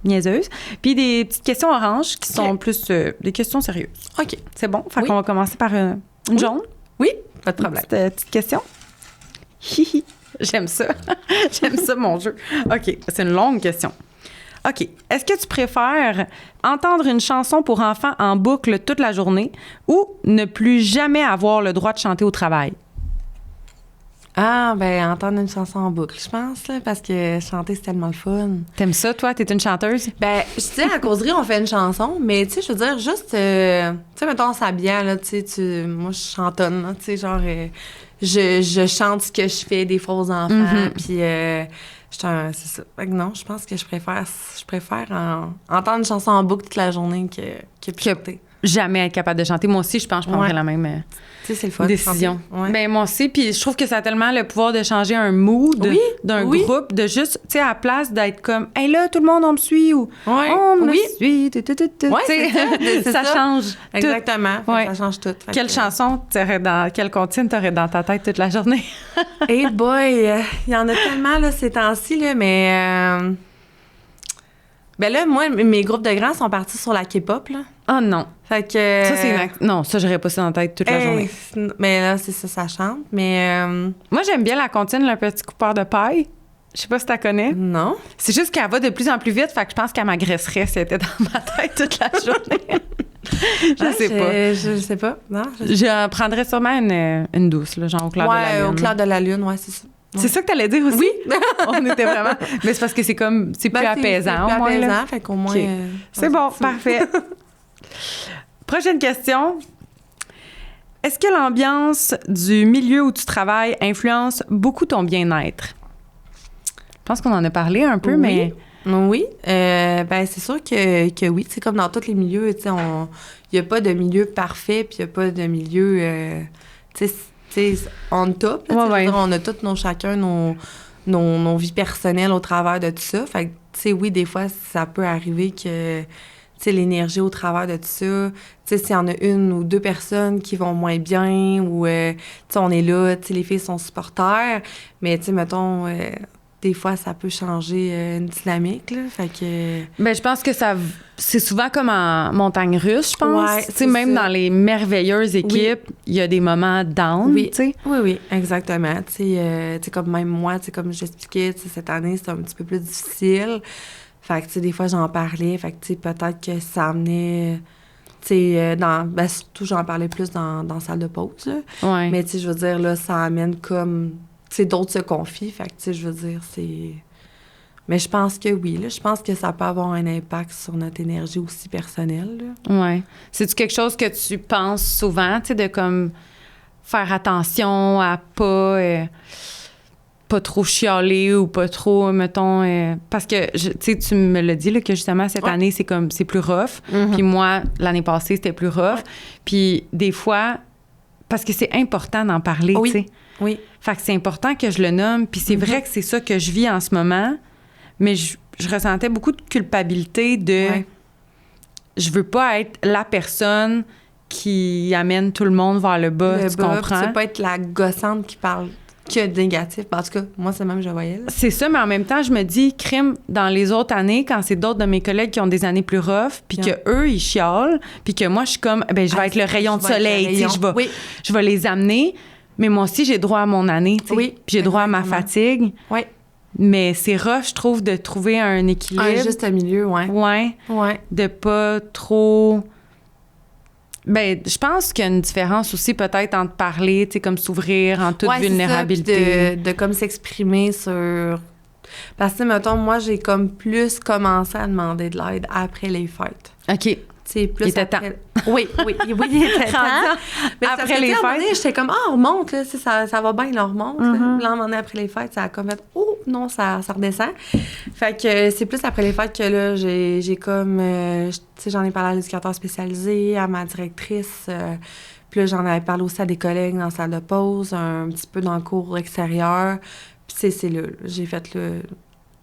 niaiseuses. Puis des petites questions oranges qui sont plus des questions sérieuses. OK. C'est bon? Fait qu'on va commencer par une jaune. Oui, pas de problème. Petite question. Hihi. J'aime ça. J'aime ça, mon jeu. OK, c'est une longue question. OK. Est-ce que tu préfères entendre une chanson pour enfants en boucle toute la journée ou ne plus jamais avoir le droit de chanter au travail? Ah, ben entendre une chanson en boucle, je pense, là, parce que chanter, c'est tellement le fun. T'aimes ça, toi? T'es une chanteuse? Ben, je sais, à causerie, on fait une chanson, mais tu sais, je veux dire, juste, tu sais, mettons, en s'habillant, là, tu sais, moi, je chantonne, tu sais, genre... Je chante ce que je fais des fois aux enfants, puis c'est ça. Fait que non, je pense que je préfère entendre une chanson en boucle toute la journée que chanter. Jamais être capable de chanter. Moi aussi, je pense que je prendrais la même c'est le fun, décision. Ben, moi aussi, puis je trouve que ça a tellement le pouvoir de changer un mood d'un groupe, de juste, tu sais, à la place d'être comme « Hey là, tout le monde, on me suit » ou « On me suit ». Ça change exactement. Tout. Ça change tout. Quelle chanson quelle comptine t'aurais dans ta tête toute la journée? Hey boy, il y en a tellement là, ces temps-ci, là, mais... Ben là, moi, mes groupes de grands sont partis sur la K-pop, là. Oh non. Fait que... Ça, non, ça, j'aurais pas ça dans la tête toute la journée. Mais là, c'est ça, ça chante. Mais... Moi, j'aime bien la comptine, le petit coupeur de paille. Je sais pas si tu la connais. Non. C'est juste qu'elle va de plus en plus vite, fait que je pense qu'elle m'agresserait si elle était dans ma tête toute la journée. Je sais pas. Non, je prendrais sûrement une douce, là, genre au clair de la lune. Au clair de la lune, c'est ça. C'est ça que t'allais dire aussi? Oui. On était vraiment... Mais c'est parce que c'est comme... C'est plus apaisant, c'est au moins. C'est plus apaisant, fait qu'au moins... C'est bon, parfait. Prochaine question. Est-ce que l'ambiance du milieu où tu travailles influence beaucoup ton bien-être? Je pense qu'on en a parlé un peu, mais... Oui. Ben c'est sûr que oui. C'est comme dans tous les milieux, tu sais, il n'y a pas de milieu parfait, puis il n'y a pas de milieu... tu sais, on top, là, on a tous chacun nos vies personnelles au travers de tout ça. Fait que, tu sais, oui, des fois, ça peut arriver que, tu sais, l'énergie au travers de tout ça, tu sais, s'il y en a une ou deux personnes qui vont moins bien ou, tu sais, on est là, tu sais, les filles sont supporters, mais, tu sais, mettons... des fois, ça peut changer une dynamique, là, fait que... Ben, je pense que c'est souvent comme en montagne russe, je pense. Ouais, tu sais, même dans les merveilleuses équipes, il y a des moments down, tu sais. Oui, exactement. Tu sais, comme même moi, tu sais, comme j'expliquais, tu sais, cette année, c'était un petit peu plus difficile. Fait que, tu sais, des fois, j'en parlais, fait que, tu sais, peut-être que ça amenait... Tu sais, ben, surtout, j'en parlais plus dans la salle de pause, là. Ouais. Mais, tu sais, je veux dire, là, ça amène comme... Tu sais, d'autres se confient, fait que, tu sais, je veux dire, c'est... Mais je pense que oui, là, je pense que ça peut avoir un impact sur notre énergie aussi personnelle, là. Ouais. C'est-tu quelque chose que tu penses souvent, tu sais, de comme faire attention à pas trop chialer ou pas trop, mettons... parce que, tu sais, tu me l'as dit, là, que justement, cette année, c'est plus rough. Puis moi, l'année passée, c'était plus rough. Puis des fois... Parce que c'est important d'en parler, tu sais. Oui. Fait que c'est important que je le nomme. Puis c'est vrai que c'est ça que je vis en ce moment. Mais je ressentais beaucoup de culpabilité de... Ouais. Je veux pas être la personne qui amène tout le monde vers le bas, tu comprends? Tu veux pas être la gossante qui parle que de négatif. En tout cas, moi, c'est même je voyais. Là. C'est ça, mais en même temps, je me dis, crime, dans les autres années, quand c'est d'autres de mes collègues qui ont des années plus rough, puis qu'eux, ils chialent, puis que moi, je suis comme, ben je vais être le rayon de soleil, tu sais, je vais les amener, mais moi aussi, j'ai droit à mon année, tu sais, puis j'ai droit à ma fatigue. Oui. Mais c'est rough, je trouve, de trouver un équilibre. Un juste milieu, Ouais. De pas trop... Ben, je pense qu'il y a une différence aussi peut-être entre parler, tu sais, comme s'ouvrir en toute vulnérabilité. Ça, de comme s'exprimer sur... Parce que, mettons, moi, j'ai comme plus commencé à demander de l'aide après les fêtes. OK. C'est plus il était temps. Oui, il était temps. Mais après les fêtes. J'étais comme, on remonte, là, ça va bien, là, on remonte. Là, à un moment donné, après les fêtes, ça a comme fait, oh, non, ça redescend. Fait que c'est plus après les fêtes que là, j'ai comme, tu sais, j'en ai parlé à l'éducateur spécialisé, à ma directrice. Puis là, j'en avais parlé aussi à des collègues dans la salle de pause, un petit peu dans le cours extérieur. Puis c'est là, j'ai fait le...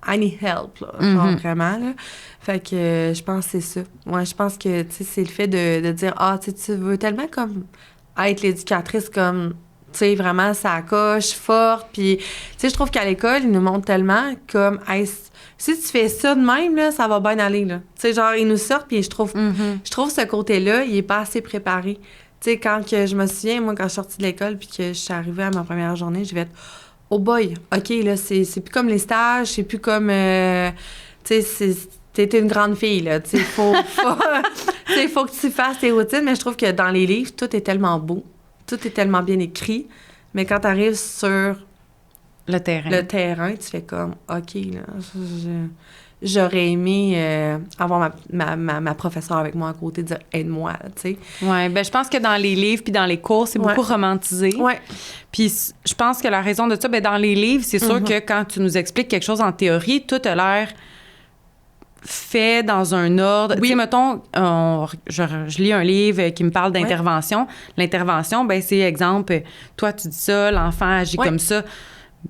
I need help, là, genre vraiment, là. Fait que je pense que c'est ça. Moi, je pense que, tu sais, c'est le fait de dire, tu veux tellement comme être l'éducatrice comme, tu sais, vraiment, ça coche, forte. Puis, tu sais, je trouve qu'à l'école, ils nous montrent tellement comme, hey, si tu fais ça de même, là, ça va bien aller, là. Tu sais, genre, ils nous sortent, puis je trouve ce côté-là, il est pas assez préparé. Tu sais, quand que je me souviens, moi, quand je suis sortie de l'école, puis que je suis arrivée à ma première journée, je vais être, oh boy, OK, là, c'est plus comme les stages, c'est plus comme, tu sais, t'es une grande fille, là. Tu sais, faut que tu fasses tes routines, mais je trouve que dans les livres, tout est tellement beau, tout est tellement bien écrit, mais quand t'arrives sur le terrain, tu fais comme, OK, là, j'aurais aimé avoir ma professeure avec moi à côté, dire « aide-moi », tu sais. Oui, bien, je pense que dans les livres puis dans les cours, c'est beaucoup romantisé. Oui. Puis je pense que la raison de ça, bien, dans les livres, c'est sûr que quand tu nous expliques quelque chose en théorie, tout a l'air fait dans un ordre. Oui. Tu sais, mettons, je lis un livre qui me parle d'intervention. L'intervention, bien, c'est exemple, toi, tu dis ça, l'enfant agit comme ça.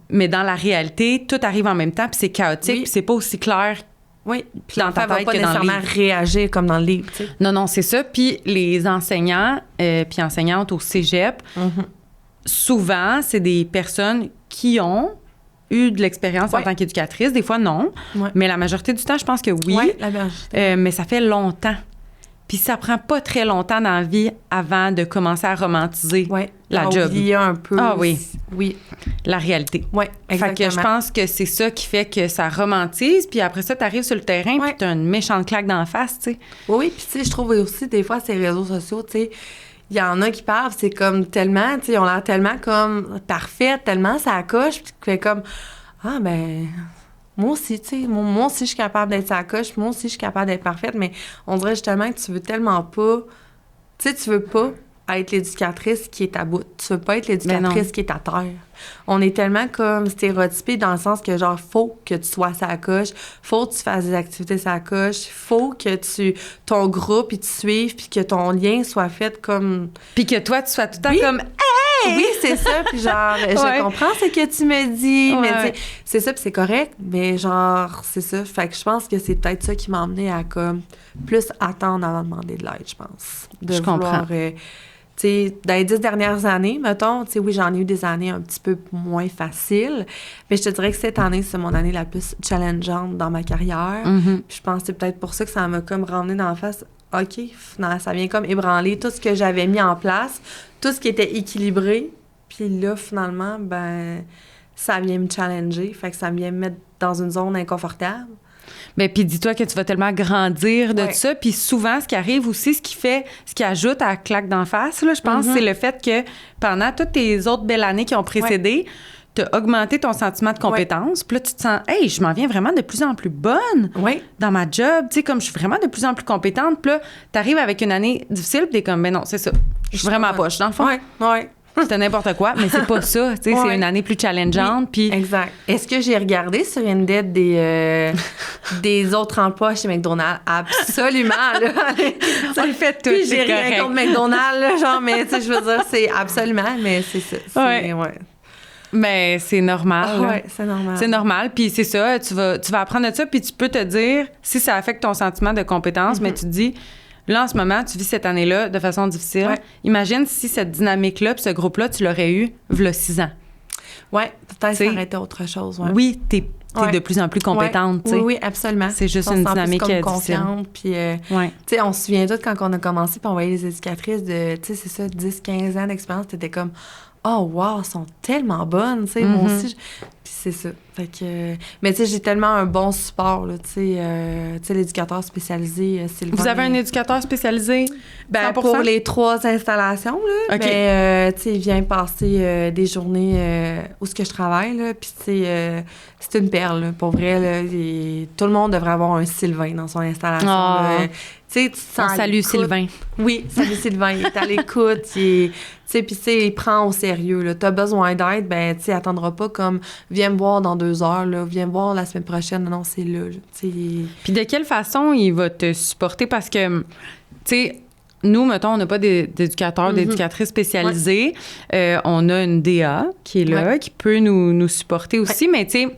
Mais dans la réalité, tout arrive en même temps, puis c'est chaotique, puis c'est pas aussi clair puis dans ta tête que dans le livre. Réagir comme dans le livre, tu sais. Non, c'est ça. Puis les enseignants puis enseignantes au cégep, souvent, c'est des personnes qui ont eu de l'expérience en tant qu'éducatrice. Des fois, non. Mais la majorité du temps, je pense que oui. Oui, la majorité. Mais ça fait longtemps. Puis ça prend pas très longtemps dans la vie avant de commencer à romantiser la job. Oublier un peu. Ah oui. La réalité. Oui, exactement. Fait que je pense que c'est ça qui fait que ça romantise. Puis après ça, t'arrives sur le terrain puis t'as une méchante claque d'en face, tu sais. Oui, puis tu sais, je trouve aussi des fois ces réseaux sociaux, tu sais, il y en a qui parlent, c'est comme tellement, tu sais, ils ont l'air tellement comme parfaits, tellement ça coche, puis tu fais comme, ah ben... Moi aussi, tu sais, moi aussi, je suis capable d'être sa coche, moi aussi, je suis capable d'être parfaite, mais on dirait justement que tu veux tellement pas... Tu sais, tu veux pas être l'éducatrice qui est à bout. Tu veux pas être l'éducatrice qui est à terre. On est tellement comme stéréotypés dans le sens que, genre, faut que tu sois sa coche, faut que tu fasses des activités sa coche, faut que ton groupe, il te suive, puis que ton lien soit fait comme... Puis que toi, tu sois tout le temps comme... Oui, c'est ça. Puis genre, je comprends ce que tu me dis, mais tu sais, c'est ça, puis c'est correct, mais genre, c'est ça. Fait que je pense que c'est peut-être ça qui m'a emmené à comme plus attendre avant de demander de l'aide, je pense. Je comprends. Tu sais, dans les 10 dernières années, mettons, tu sais, oui, j'en ai eu des années un petit peu moins faciles, mais je te dirais que cette année, c'est mon année la plus challengeante dans ma carrière. Puis je pense que c'est peut-être pour ça que ça m'a comme ramené dans la face. OK, ça vient comme ébranler tout ce que j'avais mis en place, tout ce qui était équilibré. Puis là, finalement, ben, ça vient me challenger. Fait que ça vient me mettre dans une zone inconfortable. Bien, puis dis-toi que tu vas tellement grandir de tout ça. Puis souvent, ce qui arrive aussi, ce qui ajoute à la claque d'en face, là, je pense, c'est le fait que pendant toutes tes autres belles années qui ont précédé, t'as augmenté ton sentiment de compétence. Puis là, tu te sens, hey, je m'en viens vraiment de plus en plus bonne dans ma job. Tu sais, comme je suis vraiment de plus en plus compétente. Puis là, t'arrives avec une année difficile, puis t'es comme, ben non, c'est ça. Je suis vraiment poche, dans le fond. C'était n'importe quoi, mais c'est pas ça. Tu sais, c'est une année plus challengeante. Puis... Exact. Est-ce que j'ai regardé sur Indeed des autres emplois chez McDonald's? Absolument, là. On le fait tout, puis j'ai rien contre McDonald's, là, genre, mais tu sais, je veux dire, c'est absolument, mais c'est ça. Mais c'est normal. Oui, c'est normal. C'est normal. Puis c'est ça, tu vas apprendre de ça, puis tu peux te dire, si ça affecte ton sentiment de compétence, mais tu te dis, là, en ce moment, tu vis cette année-là de façon difficile. Imagine si cette dynamique-là, puis ce groupe-là, tu l'aurais eu, v'là 6 ans. Oui, peut-être ça aurait été autre chose. Oui, t'es de plus en plus compétente. Oui, absolument. C'est juste une dynamique difficile. Puis, tu sais, on se souvient tous quand on a commencé, puis on voyait les éducatrices de, tu sais, c'est ça, 10-15 ans d'expérience, t'étais comme... Oh, wow, elles sont tellement bonnes, tu sais, moi aussi. Puis c'est ça. Fait que... Mais tu sais, j'ai tellement un bon support, là, tu sais, l'éducateur spécialisé, Sylvain. Vous avez un éducateur spécialisé? Ben, pour les 3 installations, là. Mais, tu sais, il vient passer des journées où ce que je travaille, là. Puis, c'est une perle, là. Pour vrai, là. Tout le monde devrait avoir un Sylvain dans son installation, là. Tu sais, tu te sens. Salut Sylvain. Oui, salut Sylvain. Il est à l'écoute. Tu sais, puis il prend au sérieux, là. T'as besoin d'aide, ben, tu sais, attendra pas comme viens me voir dans 2 heures, là. Viens me voir la semaine prochaine. Non, c'est là, tu sais. Puis de quelle façon il va te supporter? Parce que, tu sais, nous, mettons, on n'a pas d'éducateurs, d'éducatrices spécialisées. Ouais. On a une DA qui est là, qui peut nous supporter aussi. Mais tu sais,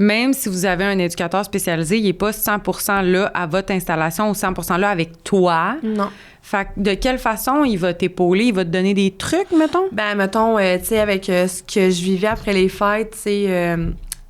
même si vous avez un éducateur spécialisé, il n'est pas 100% là à votre installation ou 100% là avec toi. Non. Fait que de quelle façon il va t'épauler? Il va te donner des trucs, mettons? Ben, mettons, tu sais, avec ce que je vivais après les fêtes, tu sais,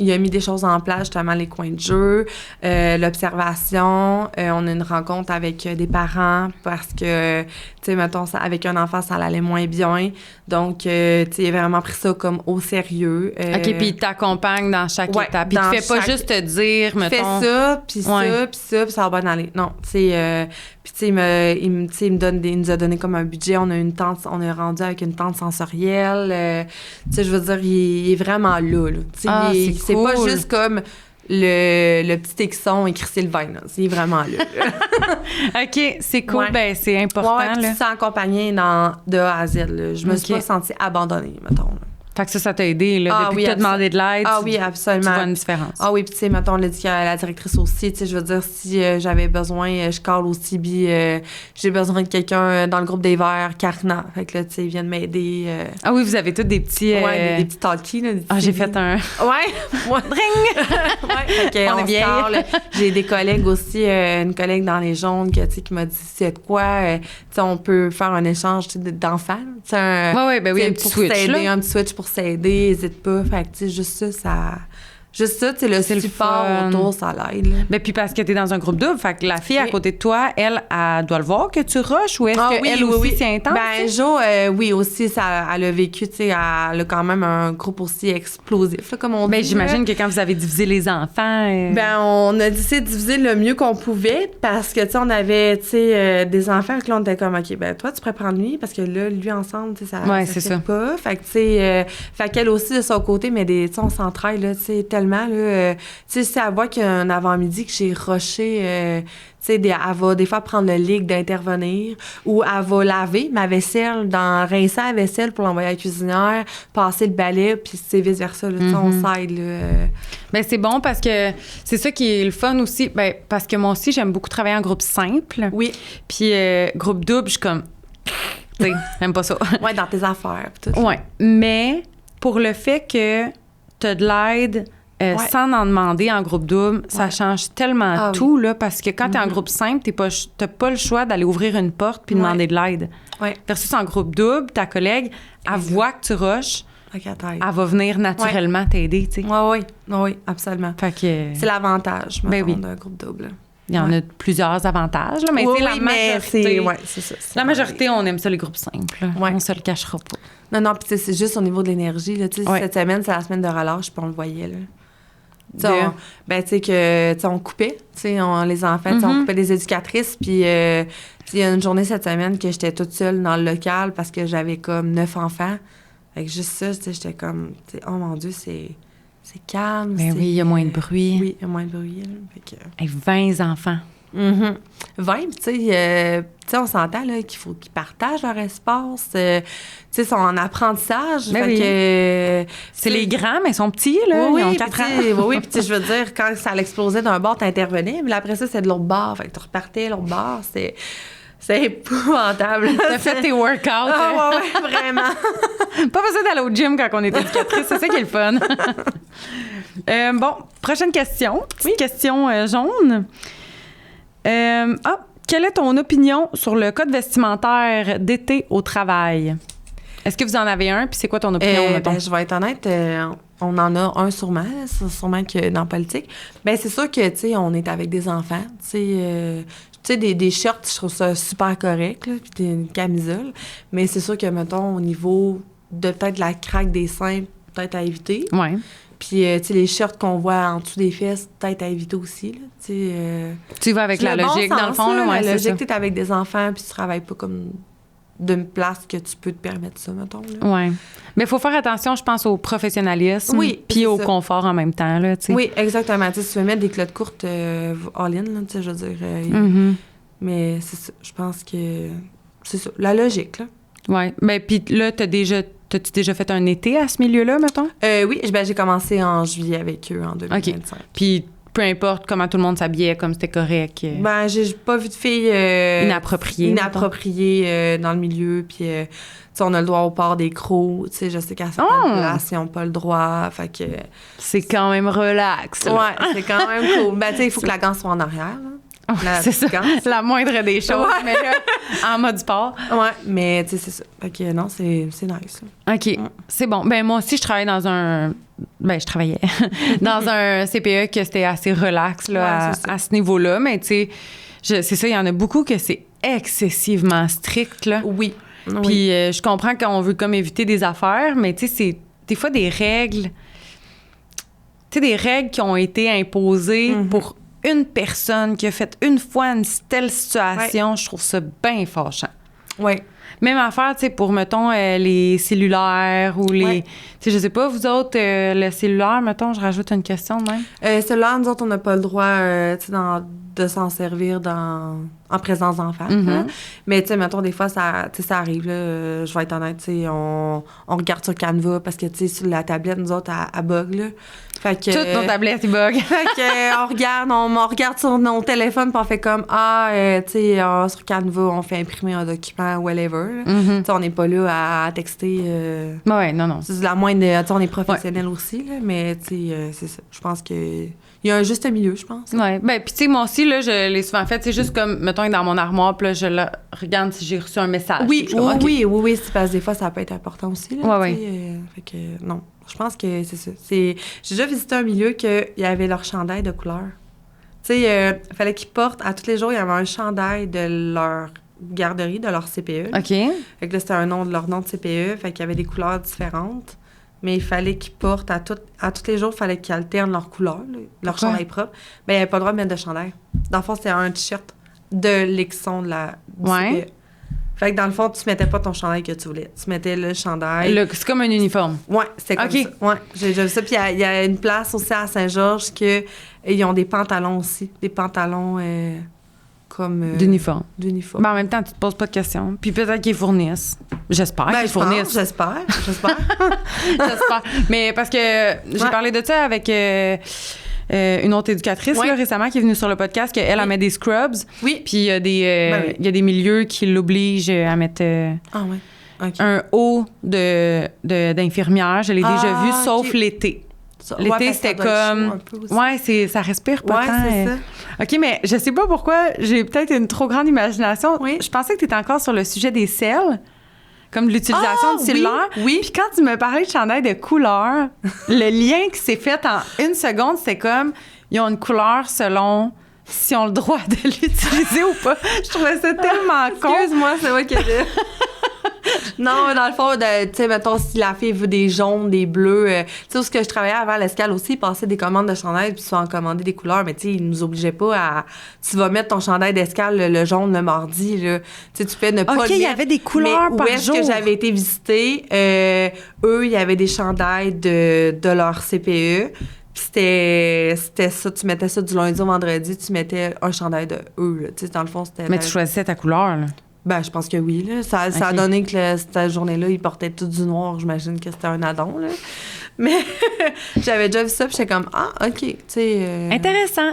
il a mis des choses en place, justement, les coins de jeu, l'observation. On a une rencontre avec des parents parce que, tu sais, mettons, avec un enfant, ça allait moins bien. Donc, tu sais, il a vraiment pris ça comme au sérieux. OK, puis il t'accompagne dans chaque étape. Puis il te fait pas juste te dire, mettons... Fais ça, puis ça, puis ça va bien aller. Non, tu sais... puis, tu sais, il nous a donné comme un budget. On est rendu avec une tente sensorielle. Tu sais, je veux dire, il est vraiment là. Tu sais, c'est cool. Pas juste comme le petit texon écrit Sylvain. Là. C'est vraiment là. OK, c'est cool. Ouais. Ben, c'est important. Ouais, puis ça accompagné de A à Z. Là. Je me suis pas sentie abandonnée, mettons. Là. Fait que ça t'a aidé, là. Depuis que t'as demandé de l'aide, oui, absolument. Tu vois une différence. Ah oui, puis tu sais, mettons, la directrice aussi, tu sais, je veux dire, si j'avais besoin, je call aussi, puis j'ai besoin de quelqu'un dans le groupe des Verts, Carina. Fait que là, tu sais, ils viennent m'aider. Ah oui, vous avez tous des petits... des petits talkies, là. J'ai fait un... Ouais. Ring! Fait que on est vieille. J'ai des collègues aussi, une collègue dans les jaunes qui m'a dit, c'est de quoi, tu sais, on peut faire un échange d'enfants. Tu sais, ben oui, un petit switch, là. Un petit switch pour s'aider, n'hésite pas. Fait que, tu sais, juste ça, tu sais, le support autour, ça l'aide. Ben, puis parce que t'es dans un groupe double, fait que la fille à côté de toi, elle doit le voir que tu rushes ou est-ce qu'elle aussi, c'est intense? Ben, Jo, oui, aussi, elle a vécu, tu sais, elle a quand même un groupe aussi explosif, là, comme on dit. Ben, j'imagine que quand vous avez divisé les enfants... Ben, on a décidé de diviser le mieux qu'on pouvait parce que, tu sais, on avait, tu sais, des enfants, que là, on était comme, OK, ben, toi, tu pourrais prendre lui parce que là, lui ensemble, tu sais, ça fait pas. Fait que, tu sais, fait qu'elle aussi, de son côté, mais tu sais, on s'entraide, là, tu sais, tellement, là, tu sais, si elle voit qu'un avant-midi que j'ai rushé, tu sais, elle va des fois prendre le ligue d'intervenir ou elle va laver ma vaisselle, rincer la vaisselle pour l'envoyer à la cuisinière, passer le balai, puis c'est vice-versa, là, tu sais, on s'aide, là. Ben, c'est bon parce que c'est ça qui est le fun aussi, ben, parce que moi aussi, j'aime beaucoup travailler en groupe simple. Oui. Puis groupe double, je suis comme, tu sais, j'aime pas ça. Ouais, dans tes affaires, pis tout. Ouais, mais pour le fait que t'as de l'aide... sans en demander en groupe double, ça change tellement tout, là, parce que quand t'es en groupe simple, t'as pas le choix d'aller ouvrir une porte puis demander de l'aide. Ouais. Versus en groupe double, ta collègue, elle voit que tu rushes, elle va venir naturellement t'aider, tu sais. Oui, absolument. Fait que... C'est l'avantage, d'un groupe double. Il y en a plusieurs avantages, là, mais tu sais, la majorité... c'est ça. La majorité, on aime ça, les groupes simples. On se le cachera pas. Non, puis c'est juste au niveau de l'énergie, là, tu sais, cette semaine, c'est la semaine de relâche, puis on le voyait, là. Tu sais que, tu sais, on coupait, tu sais, les enfants, on coupait des éducatrices, puis il y a une journée cette semaine que j'étais toute seule dans le local parce que j'avais comme 9 enfants. Fait que juste ça, tu sais, j'étais comme, tu sais, oh mon Dieu, c'est calme. Ben oui, il y a moins de bruit. Oui, il y a moins de bruit, là. Fait que... 20 enfants. 20, tu sais, on s'entend là, qu'il faut qu'ils partagent leur espace. Tu sais, ils sont en apprentissage. Ben fait que, c'est les grands, mais ils sont petits, là. Ils ont 4 ans. Oui, puis je veux dire, quand ça l'explosait d'un bord, t'intervenais, mais après ça, c'est de l'autre bord. Fait que tu repartais l'autre bord. C'est épouvantable. T'as fait tes workouts. Ah, ouais, vraiment. Pas besoin d'aller au gym quand on est éducatrice. C'est ça qui est le fun. Bon, prochaine question. Petite question jaune. Quelle est ton opinion sur le code vestimentaire d'été au travail? Est-ce que vous en avez un? Puis c'est quoi ton opinion, mettons? Ben, je vais être honnête, on en a un sûrement que dans la politique. Ben c'est sûr que, tu sais, on est avec des enfants. Tu sais, des shirts, je trouve ça super correct, là, puis une camisole. Mais c'est sûr que, mettons, au niveau de peut-être la craque des seins, peut-être à éviter. Ouais. Puis, tu sais, les shirts qu'on voit en dessous des fesses, peut-être à éviter aussi, là, tu sais. Tu vas avec la logique, dans le fond, là, la logique, t'es avec des enfants, puis tu travailles pas comme d'une place que tu peux te permettre ça, mettons, là. Ouais. Mais il faut faire attention, je pense, au professionnalisme, puis au confort en même temps, là, tu sais. Oui, exactement. Tu sais, si tu veux mettre des culottes courtes all-in, là, tu sais, je veux dire... Mais c'est ça, je pense que c'est ça, la logique, là. Oui. Ben, puis là, t'as-tu déjà fait un été à ce milieu-là, mettons? Oui, j'ai commencé en juillet avec eux en 2025. OK. Puis peu importe comment tout le monde s'habillait, comme c'était correct. Ben, j'ai pas vu de filles inappropriées dans le milieu. Puis, tu sais, on a le droit au port des crocs. Tu sais, je sais qu'à certaines places, ils n'ont pas le droit. Fait que... C'est quand même relax. Là. Ouais, c'est quand même cool. Ben, tu sais, il faut que la ganse soit en arrière. C'est ça, la moindre des choses, mais là, en mode sport. Ouais, mais tu sais, c'est ça. Fait que non, c'est nice. OK, c'est bon. Ben moi aussi, je travaillais je travaillais dans un CPE que c'était assez relax là, à ce niveau-là, mais tu sais, c'est ça, il y en a beaucoup que c'est excessivement strict, là. Oui. Puis je comprends qu'on veut comme éviter des affaires, mais tu sais, c'est des fois des règles, tu sais, des règles qui ont été imposées pour une personne qui a fait une fois une telle situation, je trouve ça bien fâchant. Oui. Même affaire, tu sais, pour, mettons, les cellulaires ou les... Tu sais, je sais pas, vous autres, le cellulaire, mettons, je rajoute une question de même. Cellulaire, nous autres, on n'a pas le droit, tu sais, de s'en servir en présence d'enfants. Mais, tu sais, mettons, des fois, ça arrive, là, je vais être honnête, tu sais, on regarde sur Canva parce que, tu sais, sur la tablette, nous autres, elle bug, là. Fait que, toutes nos tablettes, ils bug. Fait que, on regarde sur nos téléphones puis on fait comme, tu sais, sur Canva, on fait imprimer un document, whatever. Tu sais, on n'est pas là à texter. Ouais, non. C'est la moindre, tu sais, on est professionnel aussi, là, mais, tu sais, c'est ça. Je pense que... Il y a un juste milieu, je pense. Oui. Ben, puis tu sais, moi aussi, là, je l'ai souvent fait. C'est juste comme, mettons, dans mon armoire, puis là, je regarde si j'ai reçu un message. Oui, c'est parce que des fois, ça peut être important aussi. Là, fait que, non, je pense que c'est ça. J'ai déjà visité un milieu qu'il y avait leur chandail de couleur. Tu sais, il fallait qu'ils portent, à tous les jours, il y avait un chandail de leur garderie, de leur CPE. OK. Fait que là, c'était leur nom de CPE. Fait qu'il y avait des couleurs différentes. Mais il fallait qu'ils portent à tous les jours, il fallait qu'ils alternent leur couleur, leur chandail propre. Ben, il n'y avait pas le droit de mettre de chandail. Dans le fond, c'était un t-shirt de l'élection de la CPE. Fait que dans le fond, tu mettais pas ton chandail que tu voulais. Tu mettais le chandail. C'est comme un uniforme. Ouais, c'est comme ça. Ouais, j'ai vu ça. Puis il y a une place aussi à Saint-Georges qu'ils ont des pantalons aussi. Des pantalons comme... D'uniforme. D'uniforme. Ben, en même temps, tu te poses pas de questions. Puis peut-être qu'ils fournissent. J'espère qu'ils fournissent. J'espère. J'espère. Mais parce que j'ai parlé de ça avec une autre éducatrice là, récemment qui est venue sur le podcast, qu'elle met des scrubs. Oui. Puis il y a des milieux qui l'obligent à mettre un haut d'infirmière. Je l'ai déjà vu, sauf l'été. L'été, c'était comme... ça respire pas tant. C'est ça. OK, mais je sais pas pourquoi, j'ai peut-être une trop grande imagination. Oui. Je pensais que tu étais encore sur le sujet des selles, comme de l'utilisation du cellulaire. Oui. Puis quand tu me parlais de chandail de couleur, le lien qui s'est fait en une seconde, c'est comme, ils ont une couleur selon si on a le droit de l'utiliser ou pas. Je trouvais ça tellement con. Excuse-moi, c'est moi qui ai Non, dans le fond, tu sais, mettons, si la fille veut des jaunes, des bleus, tu sais, où ce que je travaillais avant à l'Escale aussi, ils passaient des commandes de chandail puis ils se font commander des couleurs, mais tu sais, ils nous obligeaient pas à... Tu vas mettre ton chandail d'Escale, le jaune, le mardi, là. Tu sais, tu peux ne pas le mettre. OK, il y avait des couleurs par jour. Où est-ce que j'avais été visiter, eux, il y avait des chandails de leur CPE. Puis c'était ça, tu mettais ça du lundi au vendredi, tu mettais un chandail de eux, là. Tu sais, dans le fond, c'était... Mais tu choisissais ta couleur, là. Ben, je pense que oui, là. Ça a donné que cette journée-là, ils portaient tout du noir. J'imagine que c'était un addon, là. Mais j'avais déjà vu ça, puis j'étais comme, OK, tu sais... Intéressant.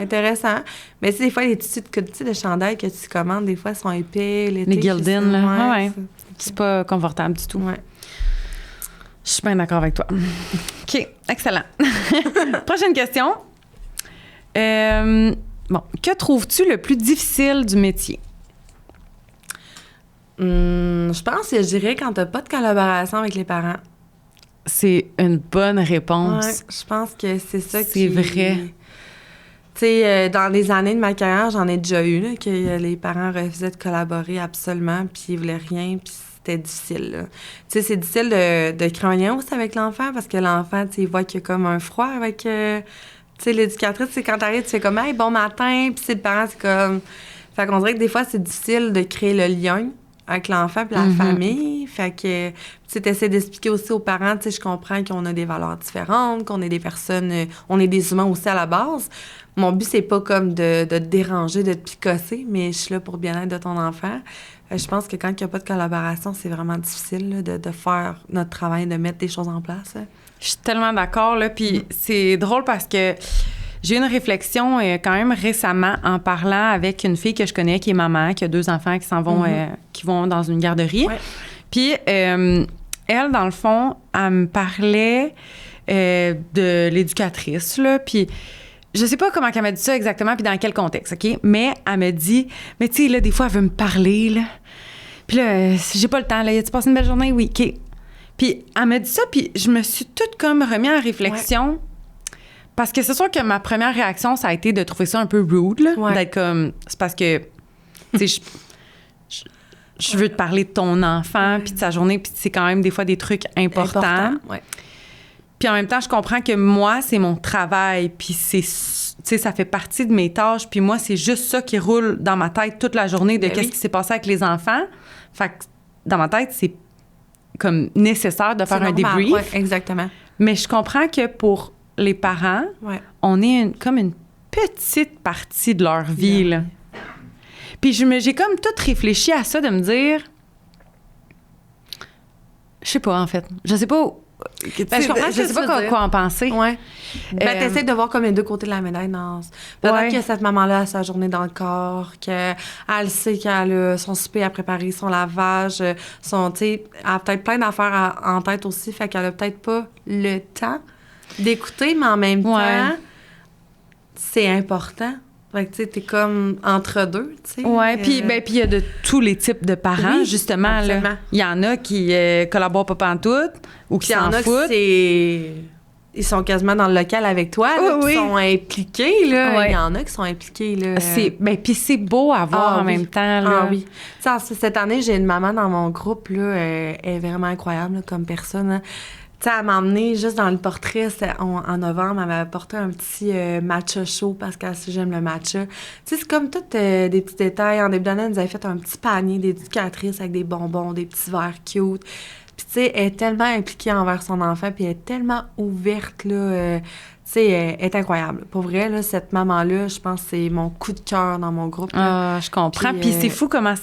Mais tu sais, des fois, les petits de chandail que tu commandes, des fois, sont épais. Les Gildan, là. Ouais. C'est pas confortable du tout. Ouais. Je suis bien d'accord avec toi. OK, excellent. Prochaine question. Que trouves-tu le plus difficile du métier? Je pense que je dirais quand t'as pas de collaboration avec les parents. C'est une bonne réponse. Ouais, je pense que c'est ça qui... C'est vrai. Tu sais, dans les années de ma carrière, j'en ai déjà eu, là, que les parents refusaient de collaborer absolument, puis ils voulaient rien, puis c'était difficile. Tu sais, c'est difficile de créer un lien aussi avec l'enfant, parce que l'enfant, tu sais, il voit qu'il y a comme un froid avec... tu sais, l'éducatrice, c'est quand t'arrives, tu fais comme « Hey, bon matin », puis le parent, c'est comme... Fait qu'on dirait que des fois, c'est difficile de créer le lien avec l'enfant puis la famille. Fait que, tu essaies d'expliquer aussi aux parents, tu sais, je comprends qu'on a des valeurs différentes, qu'on est des personnes, on est des humains aussi à la base. Mon but, c'est pas comme de te déranger, de te picosser, mais je suis là pour le bien-être de ton enfant. Je pense que quand il n'y a pas de collaboration, c'est vraiment difficile là, de faire notre travail, de mettre des choses en place. Là. Je suis tellement d'accord, là, puis c'est drôle parce que j'ai eu une réflexion quand même récemment en parlant avec une fille que je connais qui est maman, qui a 2 enfants qui s'en vont, qui vont dans une garderie. Ouais. Puis elle, dans le fond, elle me parlait de l'éducatrice, là, puis je sais pas comment elle m'a dit ça exactement, puis dans quel contexte, OK? Mais elle me dit, mais tu sais, là, des fois, elle veut me parler, là. Puis là, j'ai pas le temps, là. Tu passes une belle journée? Oui, OK. Puis elle m'a dit ça, puis je me suis toute comme remis en réflexion. Ouais. Parce que c'est sûr que ma première réaction, ça a été de trouver ça un peu rude, là. Ouais. D'être comme... C'est parce que, tu sais, je veux te parler de ton enfant, puis de sa journée, puis c'est quand même des fois des trucs importants. Ouais. Puis en même temps, je comprends que moi, c'est mon travail, puis c'est, tu sais, ça fait partie de mes tâches, puis moi, c'est juste ça qui roule dans ma tête toute la journée de qu'est-ce qui s'est passé avec les enfants. Fait que dans ma tête, c'est comme nécessaire de faire un débrief. Ouais, exactement. Mais je comprends que pour les parents, on est comme une petite partie de leur vie, là. Puis j'ai comme tout réfléchi à ça, de me dire... Je sais pas, en fait. Je sais pas... je sais pas quoi en penser. Ouais. T'essaies de voir comme les 2 côtés de la médaille. Peut-être que cette maman-là a sa journée dans le corps, qu'elle sait qu'elle a son souper à préparer, son lavage, elle a peut-être plein d'affaires en tête aussi, fait qu'elle a peut-être pas le temps d'écouter, mais en même temps, c'est important. Fait que, tu sais, t'es comme entre deux, tu sais. Ouais, puis il y a de tous les types de parents, justement, là. Il y en a qui collaborent pas pantoute ou qui s'en foutent. Ils sont quasiment dans le local avec toi, là, qui sont impliqués, là. Ouais. Il y en a qui sont impliqués, là. Puis c'est beau à voir en même temps, là. Ah oui. T'sais, cette année, j'ai une maman dans mon groupe, là, elle est vraiment incroyable, là, comme personne, hein. Tu sais, elle m'a emmenée juste dans le portrait, en novembre, elle m'avait apporté un petit matcha chaud parce qu'elle sait j'aime le matcha. Tu sais, c'est comme tous des petits détails. En début d'année, elle nous avait fait un petit panier d'éducatrices avec des bonbons, des petits verres cute. Puis tu sais, elle est tellement impliquée envers son enfant, puis elle est tellement ouverte, là. Tu sais, elle est incroyable. Pour vrai, là, cette maman-là, je pense que c'est mon coup de cœur dans mon groupe. Ah, je comprends. Puis c'est fou comment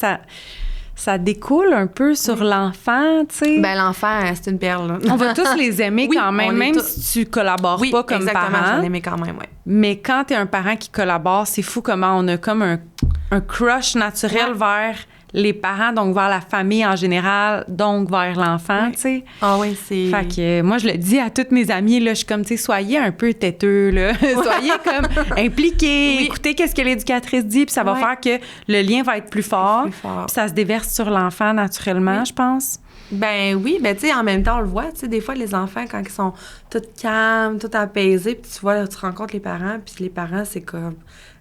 ça découle un peu sur l'enfant, tu sais. Ben l'enfant, c'est une perle, là. On va tous les aimer quand même si tu collabores pas comme parent. Oui, quand même, oui. Mais quand t'es un parent qui collabore, c'est fou comment on a comme un crush naturel vers les parents, donc vers la famille en général, donc vers l'enfant, tu sais. Ah oui, c'est... Fait que moi, je le dis à toutes mes amies, là, je suis comme, tu sais, soyez un peu têteux, là. Soyez comme impliqués, écoutez qu'est-ce que l'éducatrice dit, puis ça va faire que le lien va être plus fort. Puis ça se déverse sur l'enfant naturellement, je pense. Ben oui, ben tu sais, en même temps, on le voit, tu sais, des fois, les enfants, quand ils sont tout calmes, tout apaisés, puis tu vois, tu rencontres les parents, puis les parents, c'est comme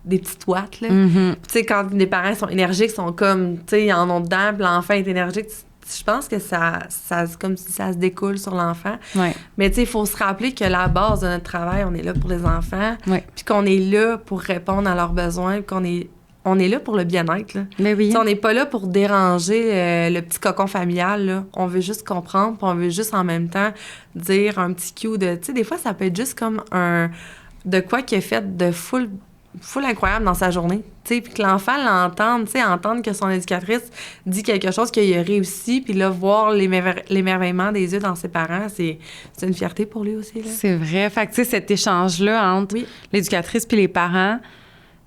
des petites ouates, là. Mm-hmm. Tu sais, quand les parents sont énergiques, sont comme, tu sais, ils en ont dedans, puis l'enfant est énergique, je pense que ça comme si ça se découle sur l'enfant. Ouais. Mais tu sais, il faut se rappeler que la base de notre travail, on est là pour les enfants, puis qu'on est là pour répondre à leurs besoins, puis on est là pour le bien-être, là. Mais oui. T'sais, on n'est pas là pour déranger le petit cocon familial, là. On veut juste comprendre, puis on veut juste en même temps dire un petit cue de... Tu sais, des fois, ça peut être juste comme de quoi qui est fait de full incroyable dans sa journée. Tu sais, puis que l'enfant l'entende, tu sais, entendre que son éducatrice dit quelque chose qu'il a réussi, puis là, voir l'émerveillement des yeux dans ses parents, c'est une fierté pour lui aussi, là. C'est vrai. Fait que, tu sais, cet échange-là entre l'éducatrice puis les parents,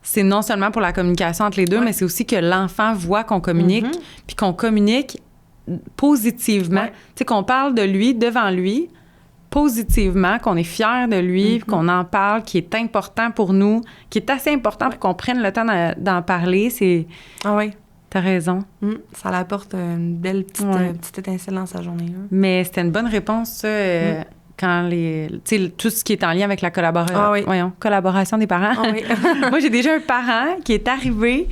c'est non seulement pour la communication entre les deux, mais c'est aussi que l'enfant voit qu'on communique, puis qu'on communique positivement. Tu sais, qu'on parle de lui devant lui, positivement, qu'on est fier de lui, qu'on en parle, qui est important pour nous, qui est assez important pour qu'on prenne le temps d'en parler. C'est... Ah oui. T'as raison. Ça l'apporte une belle petite étincelle dans sa journée. Hein. Mais c'était une bonne réponse, ça, quand tu sais, tout ce qui est en lien avec la collaboration des parents. Ah oui. Moi, j'ai déjà un parent qui est arrivé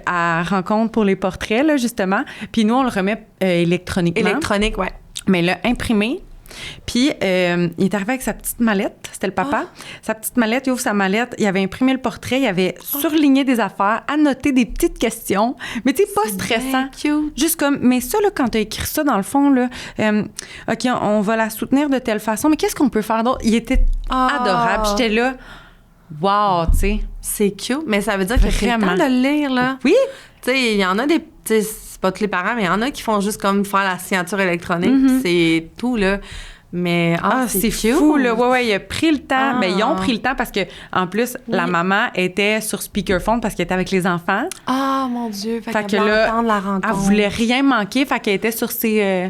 à Rencontre pour les portraits, là, justement. Puis nous, on le remet électroniquement. Électronique, oui. Mais là, imprimé. Puis, il est arrivé avec sa petite mallette. C'était le papa. Sa petite mallette, il ouvre sa mallette. Il avait imprimé le portrait. Il avait surligné des affaires, annoté des petites questions. Mais tu sais, pas stressant. Juste comme... Mais ça, là, quand tu as écrit ça, dans le fond, là, OK, on va la soutenir de telle façon. Mais qu'est-ce qu'on peut faire d'autre? Il était adorable. J'étais là... Wow, tu sais. C'est cute. Mais ça veut dire que c'est le temps de le lire, là. Oui. Tu sais, il y en a des... C'est pas tous les parents, mais il y en a qui font juste comme faire la signature électronique. C'est tout, là. Mais c'est fou, là. Ouais, il a pris le temps. Ben, ils ont pris le temps parce que, en plus, la maman était sur speakerphone parce qu'elle était avec les enfants. Ah, mon Dieu. Fait que là, la rencontre. Elle voulait rien manquer. Fait qu'elle était sur ses...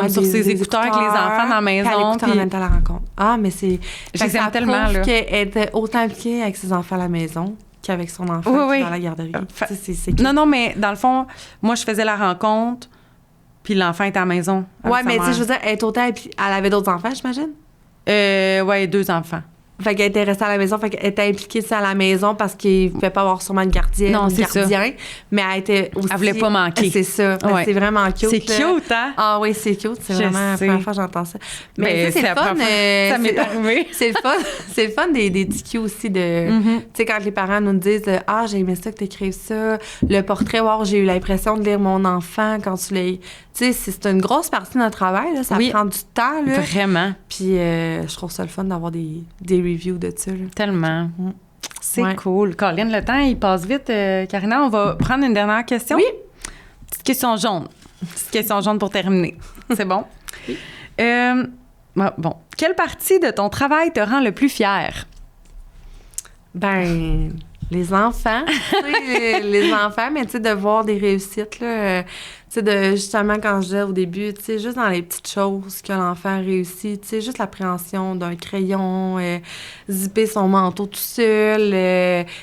sur ses écouteurs avec les enfants dans la maison. Puis elle écoutait en la rencontre. Ah, mais c'est... J'aime tellement, là. Qu'elle était autant impliquée avec ses enfants à la maison qu'avec son enfant dans la garderie. Non, mais dans le fond, moi, je faisais la rencontre, puis l'enfant était à la maison. Ouais, mais tu sais, je veux dire, elle était autant... Elle avait d'autres enfants, j'imagine? Ouais, 2 enfants. Fait qu'elle était restée à la maison, fait qu'elle était impliquée à la maison parce qu'il ne pouvait pas avoir sûrement une gardienne ou un gardien. Mais elle était aussi... Elle voulait pas manquer. C'est ça. Ouais. C'est vraiment cute. C'est cute, hein? Ah oui, c'est cute. C'est vraiment la première fois que j'entends ça. Mais c'est le fun. Ça m'est arrivé. C'est le fun. C'est le fun des petits cues aussi de... Tu sais, quand les parents nous disent « Ah, j'ai aimé ça que tu écrives ça. Le portrait, wow, j'ai eu l'impression de lire mon enfant quand tu l'as... » Tu sais, c'est une grosse partie de notre travail. Là. Ça prend du temps. Là. Vraiment. Puis je trouve ça le fun d'avoir des reviews de ça. Là. Tellement. C'est cool. Colin, le temps, il passe vite. Karina, on va prendre une dernière question. Oui. Petite question jaune. Petite question jaune pour terminer. C'est bon? Oui. Bon. Quelle partie de ton travail te rend le plus fière? Ben... Les enfants, les enfants, mais tu sais, de voir des réussites, là, tu sais, justement, quand je disais au début, tu sais, juste dans les petites choses que l'enfant réussit, tu sais, juste l'appréhension d'un crayon, zipper son manteau tout seul, tu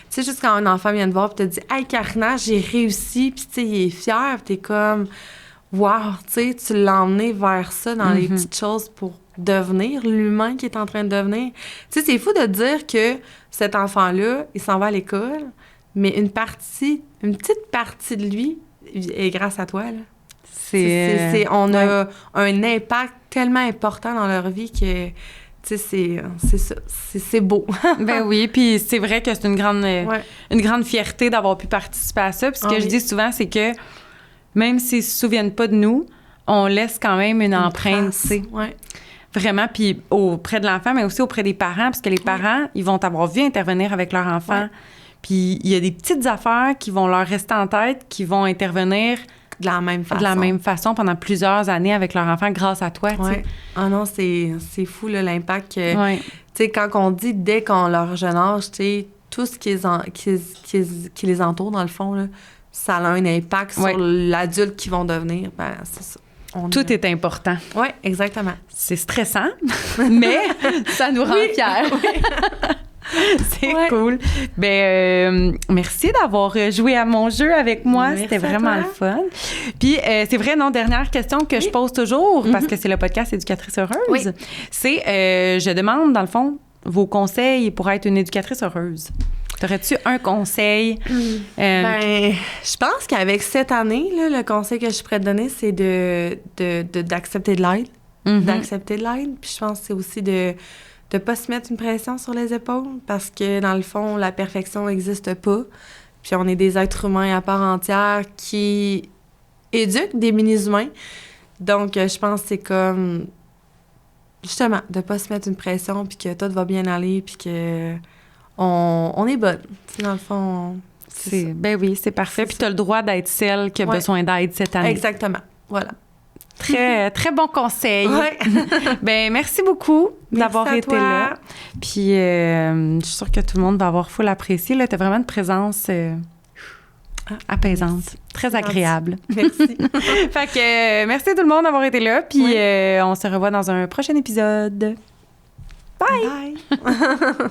sais, juste quand un enfant vient te voir et te dit « Hey, Karina, j'ai réussi », puis tu sais, il est fier, puis t'es comme « Wow », tu sais, tu l'as emmené vers ça dans les petites choses pour devenir l'humain qui est en train de devenir. Tu sais, c'est fou de dire que cet enfant-là, il s'en va à l'école, mais une petite partie de lui est grâce à toi, là. On a un impact tellement important dans leur vie que, tu sais, c'est beau. Ben oui, puis c'est vrai que c'est une grande fierté d'avoir pu participer à ça. Puis ce que je dis souvent, c'est que même s'ils se souviennent pas de nous, on laisse quand même une empreinte, tu sais. Ouais. Vraiment, puis auprès de l'enfant, mais aussi auprès des parents, parce que les parents, ils vont avoir vu intervenir avec leur enfant. Ouais. Puis il y a des petites affaires qui vont leur rester en tête, qui vont intervenir de la même façon pendant plusieurs années avec leur enfant grâce à toi, tu sais. Ah non, c'est fou, là, l'impact que... Tu sais, quand on dit dès qu'on leur jeune âge, tu sais, tout ce qui les entoure, dans le fond, là, ça a un impact sur l'adulte qu'ils vont devenir. Ben, c'est ça. Tout est important. Oui, exactement. C'est stressant, mais ça nous rend fiers. C'est cool. Ben, merci d'avoir joué à mon jeu avec moi. C'était vraiment le fun. Puis, c'est vrai, dernière question que je pose toujours, parce que c'est le podcast Éducatrice heureuse. C'est, je demande, dans le fond, vos conseils pour être une éducatrice heureuse. T'aurais-tu un conseil? Ben, je pense qu'avec cette année, là, le conseil que je pourrais te donner, c'est d'accepter de l'aide. D'accepter de l'aide. Puis je pense que c'est aussi de ne pas se mettre une pression sur les épaules parce que, dans le fond, la perfection n'existe pas. Puis on est des êtres humains à part entière qui éduquent des mini-humains. Donc, je pense que c'est comme... Justement, de ne pas se mettre une pression puis que tout va bien aller puis que... On est bonne. Dans le fond, c'est ça. Ben oui, c'est parfait. Puis tu as le droit d'être celle qui a besoin d'aide cette année. Exactement. Voilà. Très, très bon conseil. Ben merci beaucoup d'avoir été là. Puis je suis sûre que tout le monde va avoir full apprécié. Tu as vraiment une présence apaisante, merci. Très agréable. Merci. Fait que merci à tout le monde d'avoir été là. Puis on se revoit dans un prochain épisode. Bye! Bye!